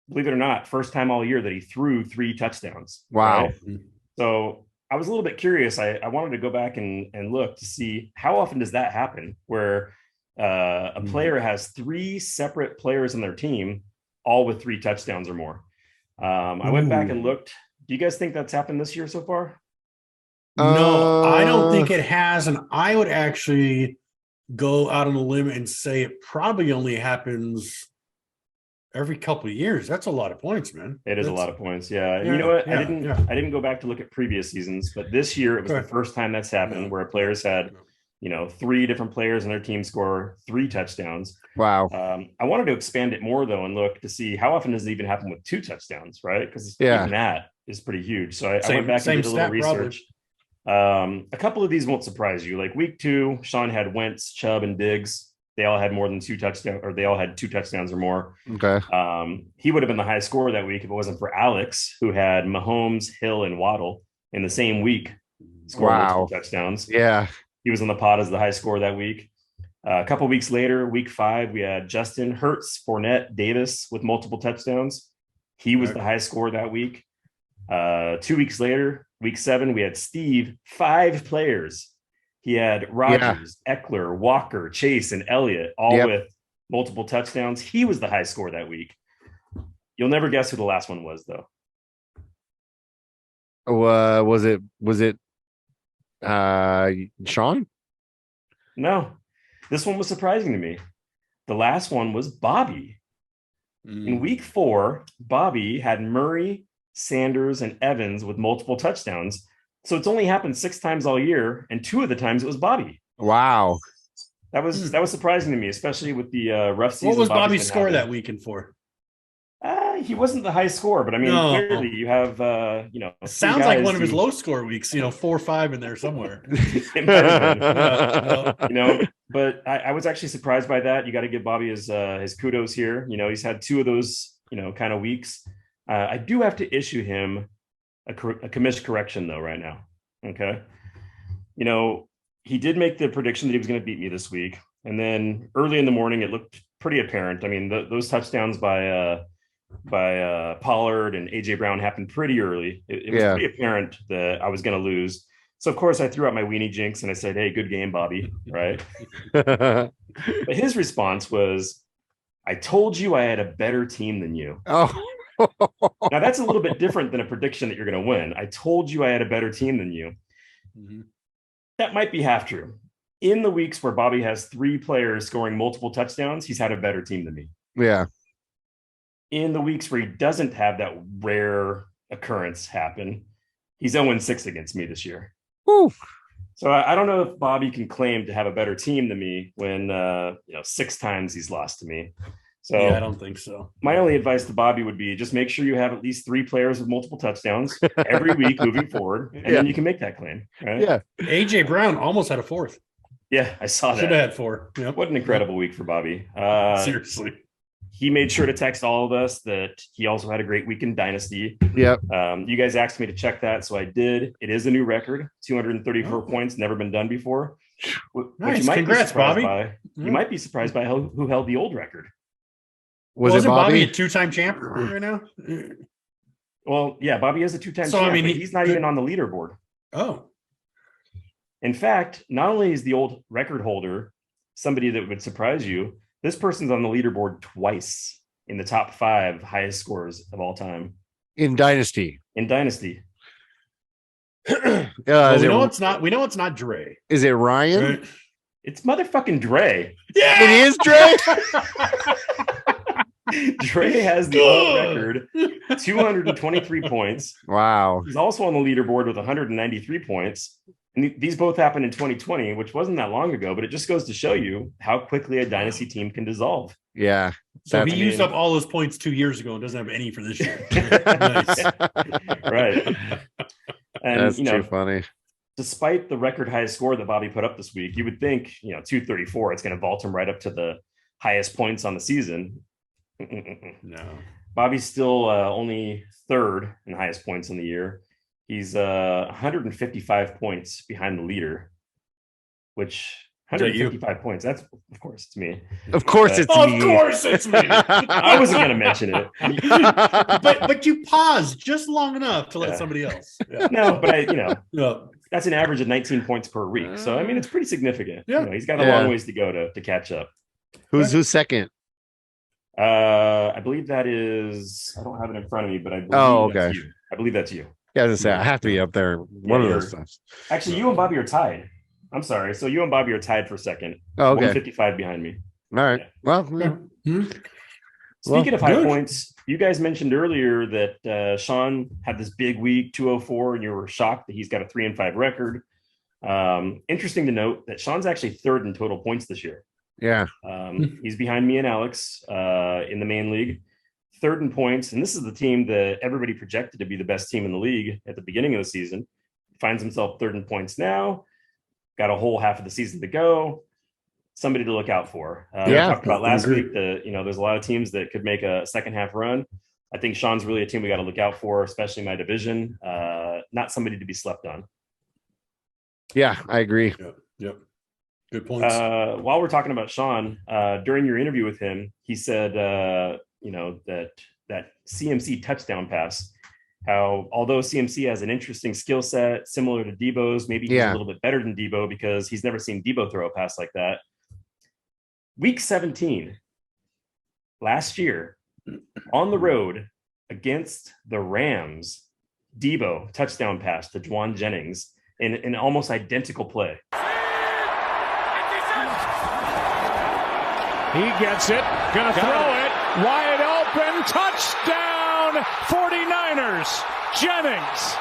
Speaker 6: believe it or not, first time all year that he threw 3 touchdowns.
Speaker 2: Wow.
Speaker 6: Right? So I was a little bit curious. I wanted to go back and look to see how often does that happen where a player has 3 separate players on their team, all with 3 touchdowns or more. I went back and looked. Do you guys think that's happened this year so far?
Speaker 3: No, I don't think it has. And I would actually go out on a limb and say it probably only happens every couple of years. That's a lot of points, man.
Speaker 6: That's a lot of points. Yeah. You know what? I didn't go back to look at previous seasons, but this year it was the first time that's happened where players had, 3 different players in their team score 3 touchdowns.
Speaker 2: Wow.
Speaker 6: I wanted to expand it more though and look to see how often does it even happen with 2 touchdowns, right? Because even that is pretty huge. So I went back and did a little research. A couple of these won't surprise you. Like week 2, Sean had Wentz, Chubb, and Diggs. They all had more than 2 touchdowns, or they all had 2 touchdowns or more.
Speaker 2: Okay.
Speaker 6: He would have been the high scorer that week if it wasn't for Alex, who had Mahomes, Hill, and Waddle in the same week, scoring multiple touchdowns.
Speaker 2: Yeah.
Speaker 6: He was on the pod as the high scorer that week. A couple weeks later, week 5, we had Justin, Hurts, Fournette, Davis with multiple touchdowns. He was the high scorer that week. 2 weeks later, week 7, we had Steve, 5 players. He had Rodgers, Eckler, Walker, Chase, and Elliott, all with multiple touchdowns. He was the high score that week. You'll never guess who the last one was, though.
Speaker 2: Was it Sean?
Speaker 6: No, this one was surprising to me. The last one was Bobby. In week 4, Bobby had Murray, Sanders, and Evans with multiple touchdowns. So it's only happened 6 times all year, and 2 of the times it was Bobby.
Speaker 2: Wow.
Speaker 6: That was surprising to me, especially with the rough season.
Speaker 3: What was Bobby's score that weekend for?
Speaker 6: He wasn't the high score, but I mean, clearly you have, it
Speaker 3: sounds like one of his low score weeks, 4 or 5 in there somewhere.
Speaker 6: But I was actually surprised by that. You got to give Bobby his kudos here. He's had 2 of those, kind of weeks. I do have to issue him a commish correction though right now. Okay. He did make the prediction that he was going to beat me this week. And then early in the morning, it looked pretty apparent. I mean, those touchdowns by Pollard and AJ Brown happened pretty early. It was pretty apparent that I was going to lose. So of course I threw out my weenie jinx and I said, "Hey, good game, Bobby." Right. But his response was, "I told you I had a better team than you."
Speaker 2: Oh,
Speaker 6: now that's a little bit different than a prediction that you're going to win. I told you I had a better team than you. That might be half true. In the weeks where Bobby has 3 players scoring multiple touchdowns, he's had a better team than me.
Speaker 2: Yeah.
Speaker 6: In the weeks where he doesn't have that rare occurrence happen, he's 0-6 against me this year.
Speaker 2: Woo.
Speaker 6: So I don't know if Bobby can claim to have a better team than me when 6 times he's lost to me. So
Speaker 3: I don't think so.
Speaker 6: My only advice to Bobby would be just make sure you have at least 3 players with multiple touchdowns every week moving forward, and then you can make that claim. Right?
Speaker 3: Yeah. AJ Brown almost had a 4th.
Speaker 6: Yeah, I saw that.
Speaker 3: Should have had 4.
Speaker 6: Yep. What an incredible week for Bobby.
Speaker 3: Seriously.
Speaker 6: he made sure to text all of us that he also had a great week in Dynasty.
Speaker 2: Yep.
Speaker 6: You guys asked me to check that, so I did. It is a new record, 234 points, never been done before.
Speaker 3: Nice. Congrats, Bobby.
Speaker 6: You might be surprised by who held the old record.
Speaker 2: Wasn't Bobby
Speaker 3: a two-time champ right now?
Speaker 6: Well, yeah, Bobby is a two-time champ, but he's not even on the leaderboard.
Speaker 3: Oh.
Speaker 6: In fact, not only is the old record holder somebody that would surprise you, this person's on the leaderboard twice in the top 5 highest scores of all time.
Speaker 2: In Dynasty.
Speaker 6: We
Speaker 3: know it's not Dre.
Speaker 2: Is it Ryan?
Speaker 3: Right.
Speaker 6: It's motherfucking Dre.
Speaker 3: Yeah,
Speaker 2: it is Dre.
Speaker 6: Dre has the old record, 223 points.
Speaker 2: Wow.
Speaker 6: He's also on the leaderboard with 193 points. And these both happened in 2020, which wasn't that long ago, but it just goes to show you how quickly a dynasty team can dissolve.
Speaker 2: Yeah.
Speaker 3: So he used up all those points 2 years ago and doesn't have any for this year.
Speaker 6: Nice. Right. And
Speaker 2: that's too funny.
Speaker 6: Despite the record highest score that Bobby put up this week, you would think, 234, it's going to vault him right up to the highest points on the season.
Speaker 3: No.
Speaker 6: Bobby's still only 3rd in highest points in the year. He's 155 points behind the leader, which 155 points. That's, of course, it's me.
Speaker 2: Of course, it's me.
Speaker 3: Of course, it's me.
Speaker 6: I wasn't going to mention it.
Speaker 3: but you paused just long enough to let somebody else. Yeah.
Speaker 6: No, but that's an average of 19 points per week. So, I mean, it's pretty significant.
Speaker 3: Yeah.
Speaker 6: He's got a long ways to go to catch up.
Speaker 2: Who's second?
Speaker 6: I believe that is, I don't have it in front of me, but I believe that's you. I believe that's you.
Speaker 2: Yeah, I was gonna say I have to be up there. One of those times.
Speaker 6: Actually, you and Bobby are tied. I'm sorry. So you and Bobby are tied for second.
Speaker 2: Oh, okay.
Speaker 6: 155 behind me.
Speaker 2: All right.
Speaker 6: Yeah.
Speaker 2: Well,
Speaker 6: Speaking of high points, you guys mentioned earlier that Sean had this big week, 204, and you were shocked that he's got a 3-5 record. Interesting to note that Sean's actually 3rd in total points this year.
Speaker 2: Yeah.
Speaker 6: He's behind me and Alex in the main league. 3rd in points, and this is the team that everybody projected to be the best team in the league at the beginning of the season. Finds himself 3rd in points now. Got a whole half of the season to go. Somebody to look out for. We talked about last week that there's a lot of teams that could make a second half run. I think Sean's really a team we got to look out for, especially my division. Not somebody to be slept on.
Speaker 2: Yeah, I agree.
Speaker 3: Yep. Good points.
Speaker 6: While we're talking about Sean, during your interview with him, he said that CMC touchdown pass, how although CMC has an interesting skill set similar to Debo's, maybe he's a little bit better than Debo because he's never seen Debo throw a pass like that. Week 17 last year on the road against the Rams, Debo touchdown pass to Juwan Jennings in an almost identical play.
Speaker 11: He gets it, gonna throw it, wide open, touchdown, 49ers, Jennings.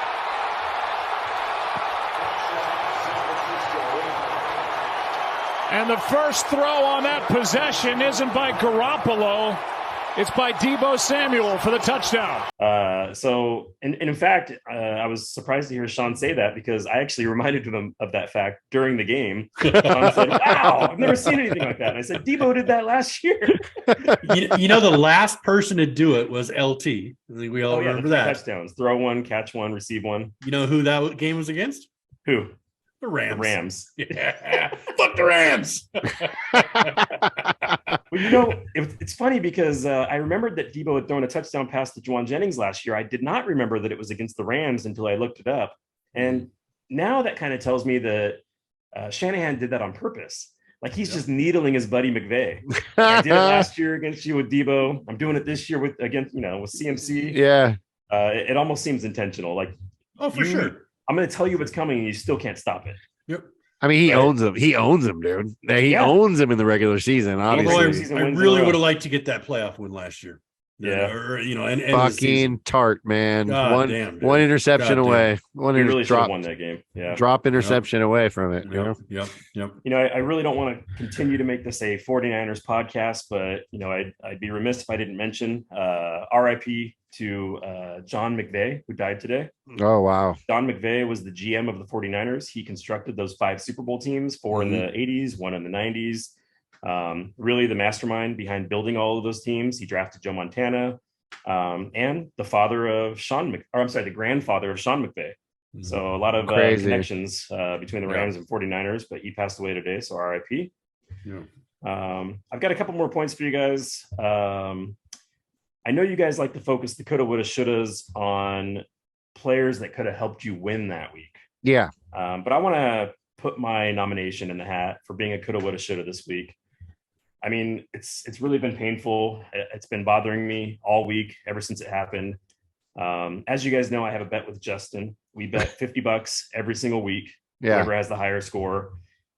Speaker 11: And the first throw on that possession isn't by Garoppolo, it's by Deebo Samuel for the touchdown.
Speaker 6: In fact, I was surprised to hear Sean say that because I actually reminded him of that fact during the game. Sean said, wow, I've never seen anything like that. And I said, Deebo did that last year.
Speaker 3: The last person to do it was LT. I think we all remember that.
Speaker 6: Touchdowns, throw one, catch one, receive one.
Speaker 3: You know who that game was against?
Speaker 6: Who?
Speaker 3: The Rams.
Speaker 6: The Rams.
Speaker 3: Yeah. Fuck the Rams.
Speaker 6: Well, it's funny because I remembered that Debo had thrown a touchdown pass to Juwan Jennings last year. I did not remember that it was against the Rams until I looked it up. And now that kind of tells me that Shanahan did that on purpose. Like he's just needling his buddy McVay. I did it last year against you with Debo. I'm doing it this year with CMC.
Speaker 2: Yeah.
Speaker 6: It almost seems intentional. Like,
Speaker 3: for sure.
Speaker 6: I'm going to tell you what's coming and you still can't stop it.
Speaker 3: Yep.
Speaker 2: I mean, he owns them. He owns them, dude. He owns them in the regular season. Obviously,
Speaker 3: I really would have liked to get that playoff win last year.
Speaker 6: Yeah,
Speaker 3: and
Speaker 2: fucking tart, man.
Speaker 3: Damn,
Speaker 2: one interception away.
Speaker 6: We really should have won that game. Yeah,
Speaker 2: drop interception away from it.
Speaker 3: Yep.
Speaker 6: I really don't want to continue to make this a 49ers podcast, but I'd be remiss if I didn't mention RIP to John McVay, who died today.
Speaker 2: Oh, wow.
Speaker 6: John McVay was the GM of the 49ers. He constructed those 5 Super Bowl teams, 4 in the 80s, 1 in the 90s. Really the mastermind behind building all of those teams. He drafted Joe Montana and the grandfather of Sean McVay. So a lot of connections between the Rams and 49ers, but he passed away today, so RIP.
Speaker 3: Yeah.
Speaker 6: I've got a couple more points for you guys. I know you guys like to focus the coulda, woulda, shouldas on players that could have helped you win that week.
Speaker 2: Yeah.
Speaker 6: But I want to put my nomination in the hat for being a coulda, woulda, shoulda this week. I mean, it's really been painful. It's been bothering me all week ever since it happened. As you guys know, I have a bet with Justin. We bet $50 every single week.
Speaker 2: Yeah.
Speaker 6: Whoever has the higher score.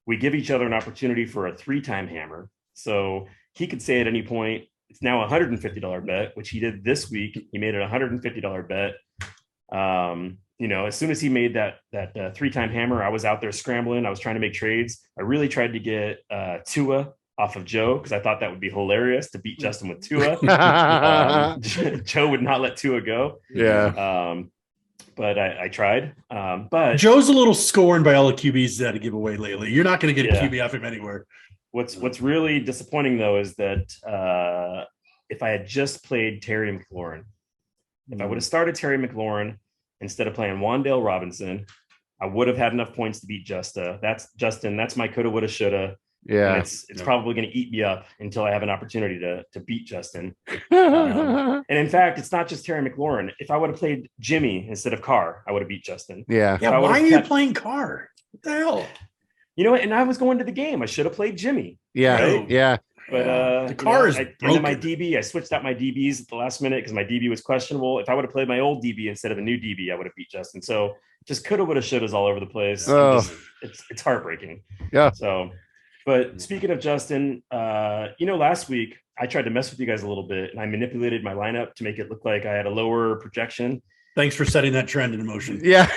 Speaker 6: We give each other an opportunity for a 3-time hammer. So he could say at any point, it's now a $150 bet, which he did this week. He made it a $150 bet. As soon as he made that 3-time hammer, I was out there scrambling. I was trying to make trades. I really tried to get Tua off of Joe because I thought that would be hilarious to beat Justin with Tua. Joe would not let Tua go.
Speaker 2: Yeah.
Speaker 6: But I tried. But
Speaker 3: Joe's a little scorned by all the QBs he's had to give away lately. You're not going to get a QB off him anywhere.
Speaker 6: What's really disappointing though is that if I had just played Terry McLaurin, if I would have started Terry McLaurin instead of playing Wan'Dale Robinson, I would have had enough points to beat Justin. That's my coulda, woulda, shoulda.
Speaker 2: Yeah,
Speaker 6: and it's probably going to eat me up until I have an opportunity to beat Justin. And in fact, it's not just Terry McLaurin. If I would have played Jimmy instead of Carr, I would have beat Justin.
Speaker 2: Yeah.
Speaker 3: Why are you playing Carr? What the hell?
Speaker 6: You know what? And I was going to the game. I should have played Jimmy.
Speaker 2: Yeah.
Speaker 6: Right?
Speaker 2: Yeah.
Speaker 6: But
Speaker 3: the Carr is
Speaker 6: and then my DB, I switched out my DBs at the last minute because my DB was questionable. If I would have played my old DB instead of a new DB, I would have beat Justin. So just coulda, woulda, shouldas all over the place.
Speaker 2: Oh.
Speaker 6: It's heartbreaking.
Speaker 2: Yeah.
Speaker 6: So, but speaking of Justin, last week I tried to mess with you guys a little bit and I manipulated my lineup to make it look like I had a lower projection.
Speaker 3: Thanks for setting that trend in motion.
Speaker 2: Yeah.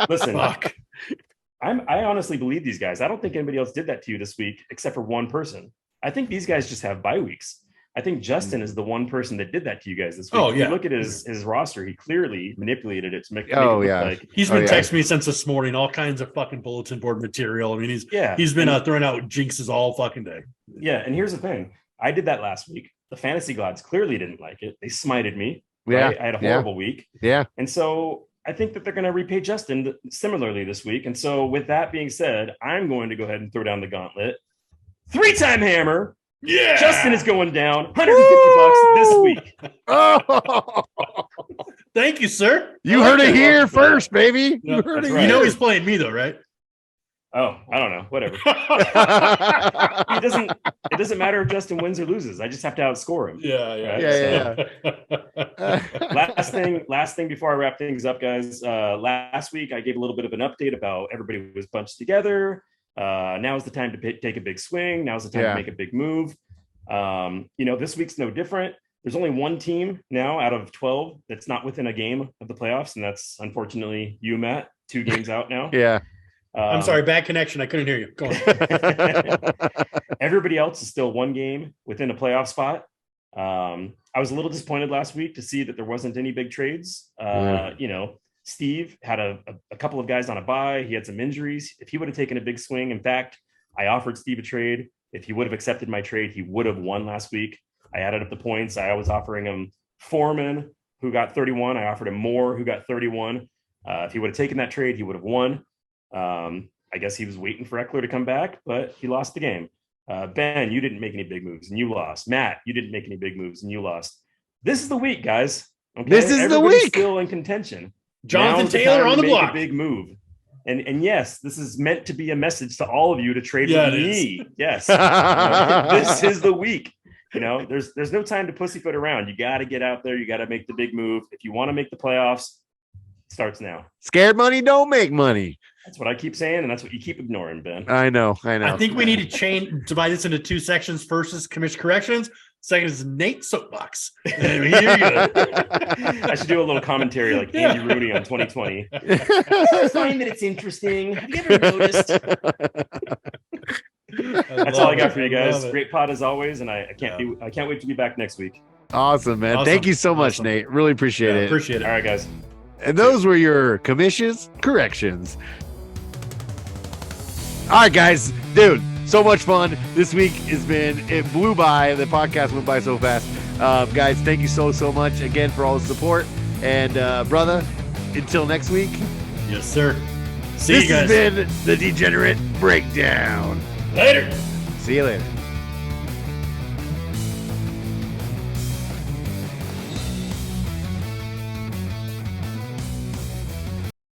Speaker 6: Listen,
Speaker 3: Fuck.
Speaker 6: I honestly believe these guys. I don't think anybody else did that to you this week except for one person. I think these guys just have bye weeks. I think Justin is the one person that did that to you guys this week.
Speaker 3: Oh, yeah.
Speaker 6: If you look at his roster, he clearly manipulated it to make it
Speaker 2: Oh,
Speaker 6: look
Speaker 2: yeah.
Speaker 6: like
Speaker 3: He's been texting me since this morning, all kinds of fucking bulletin board material. I mean, he's been throwing out jinxes all fucking day.
Speaker 6: Yeah, and here's the thing. I did that last week. The fantasy gods clearly didn't like it. They smited me.
Speaker 2: Yeah.
Speaker 6: Right? I had a horrible week.
Speaker 2: Yeah.
Speaker 6: And so I think that they're going to repay Justin similarly this week. And so with that being said, I'm going to go ahead and throw down the gauntlet. 3-time hammer.
Speaker 3: Yeah.
Speaker 6: Justin is going down. $150 this week.
Speaker 2: Oh,
Speaker 3: thank you, sir.
Speaker 2: you heard it here first, baby.
Speaker 3: No,
Speaker 2: You heard it
Speaker 6: right.
Speaker 3: You know
Speaker 2: here.
Speaker 3: he's playing me though, right?
Speaker 6: Oh, I don't know. Whatever. It doesn't matter if Justin wins or loses. I just have to outscore him.
Speaker 3: Yeah.
Speaker 6: Right? Last thing before I wrap things up, guys. Last week I gave a little bit of an update about everybody was bunched together. Now's the time to take a big swing. Now's the time to make a big move. This week's no different. There's only one team now out of 12 that's not within a game of the playoffs, and that's unfortunately you, Matt. 2 games out now.
Speaker 2: Yeah.
Speaker 3: I'm sorry, bad connection. I couldn't hear you. Go on.
Speaker 6: Everybody else is still 1 game within a playoff spot. I was a little disappointed last week to see that there wasn't any big trades. Steve had a couple of guys on a bye. He had some injuries. If he would have taken a big swing, in fact, I offered Steve a trade. If he would have accepted my trade, he would have won last week. I added up the points. I was offering him Foreman, who got 31. I offered him Moore, who got 31. If he would have taken that trade, he would have won. I guess he was waiting for Eckler to come back, but he lost the game. Ben, you didn't make any big moves and you lost. Matt, you didn't make any big moves and you lost. This is the week, guys. Okay?
Speaker 2: This is the week.
Speaker 6: Still in contention.
Speaker 3: Jonathan
Speaker 6: Now's
Speaker 3: Taylor
Speaker 6: time
Speaker 3: on
Speaker 6: to
Speaker 3: the
Speaker 6: make
Speaker 3: block.
Speaker 6: a big move. And yes, this is meant to be a message to all of you to trade
Speaker 3: Yeah,
Speaker 6: with
Speaker 3: it
Speaker 6: me.
Speaker 3: is.
Speaker 6: Yes. This is the week. There's no time to pussyfoot around. You got to get out there. You got to make the big move. If you want to make the playoffs, it starts now.
Speaker 2: Scared money don't make money.
Speaker 6: That's what I keep saying, and that's what you keep ignoring, Ben.
Speaker 2: I know.
Speaker 3: I think we need to divide this into 2 sections. First is commission corrections. Second is Nate's soapbox. Here you go.
Speaker 6: I should do a little commentary like Andy Rooney on 2020. I find that it's interesting. Have you ever noticed? That's all I got for you guys. Great pod as always, and I can't wait to be back next week.
Speaker 2: Awesome, man.
Speaker 3: Awesome.
Speaker 2: Thank you so much, Nate. Really appreciate it.
Speaker 3: Appreciate it.
Speaker 6: All right, guys.
Speaker 2: And those were your commissions corrections. All right, guys. Dude, So much fun. This week it blew by. The podcast went by so fast. Guys, thank you so much again for all the support. And brother, until next week.
Speaker 3: Yes, sir. See you guys.
Speaker 2: This has been the Degenerate Breakdown.
Speaker 3: Later.
Speaker 2: See you later.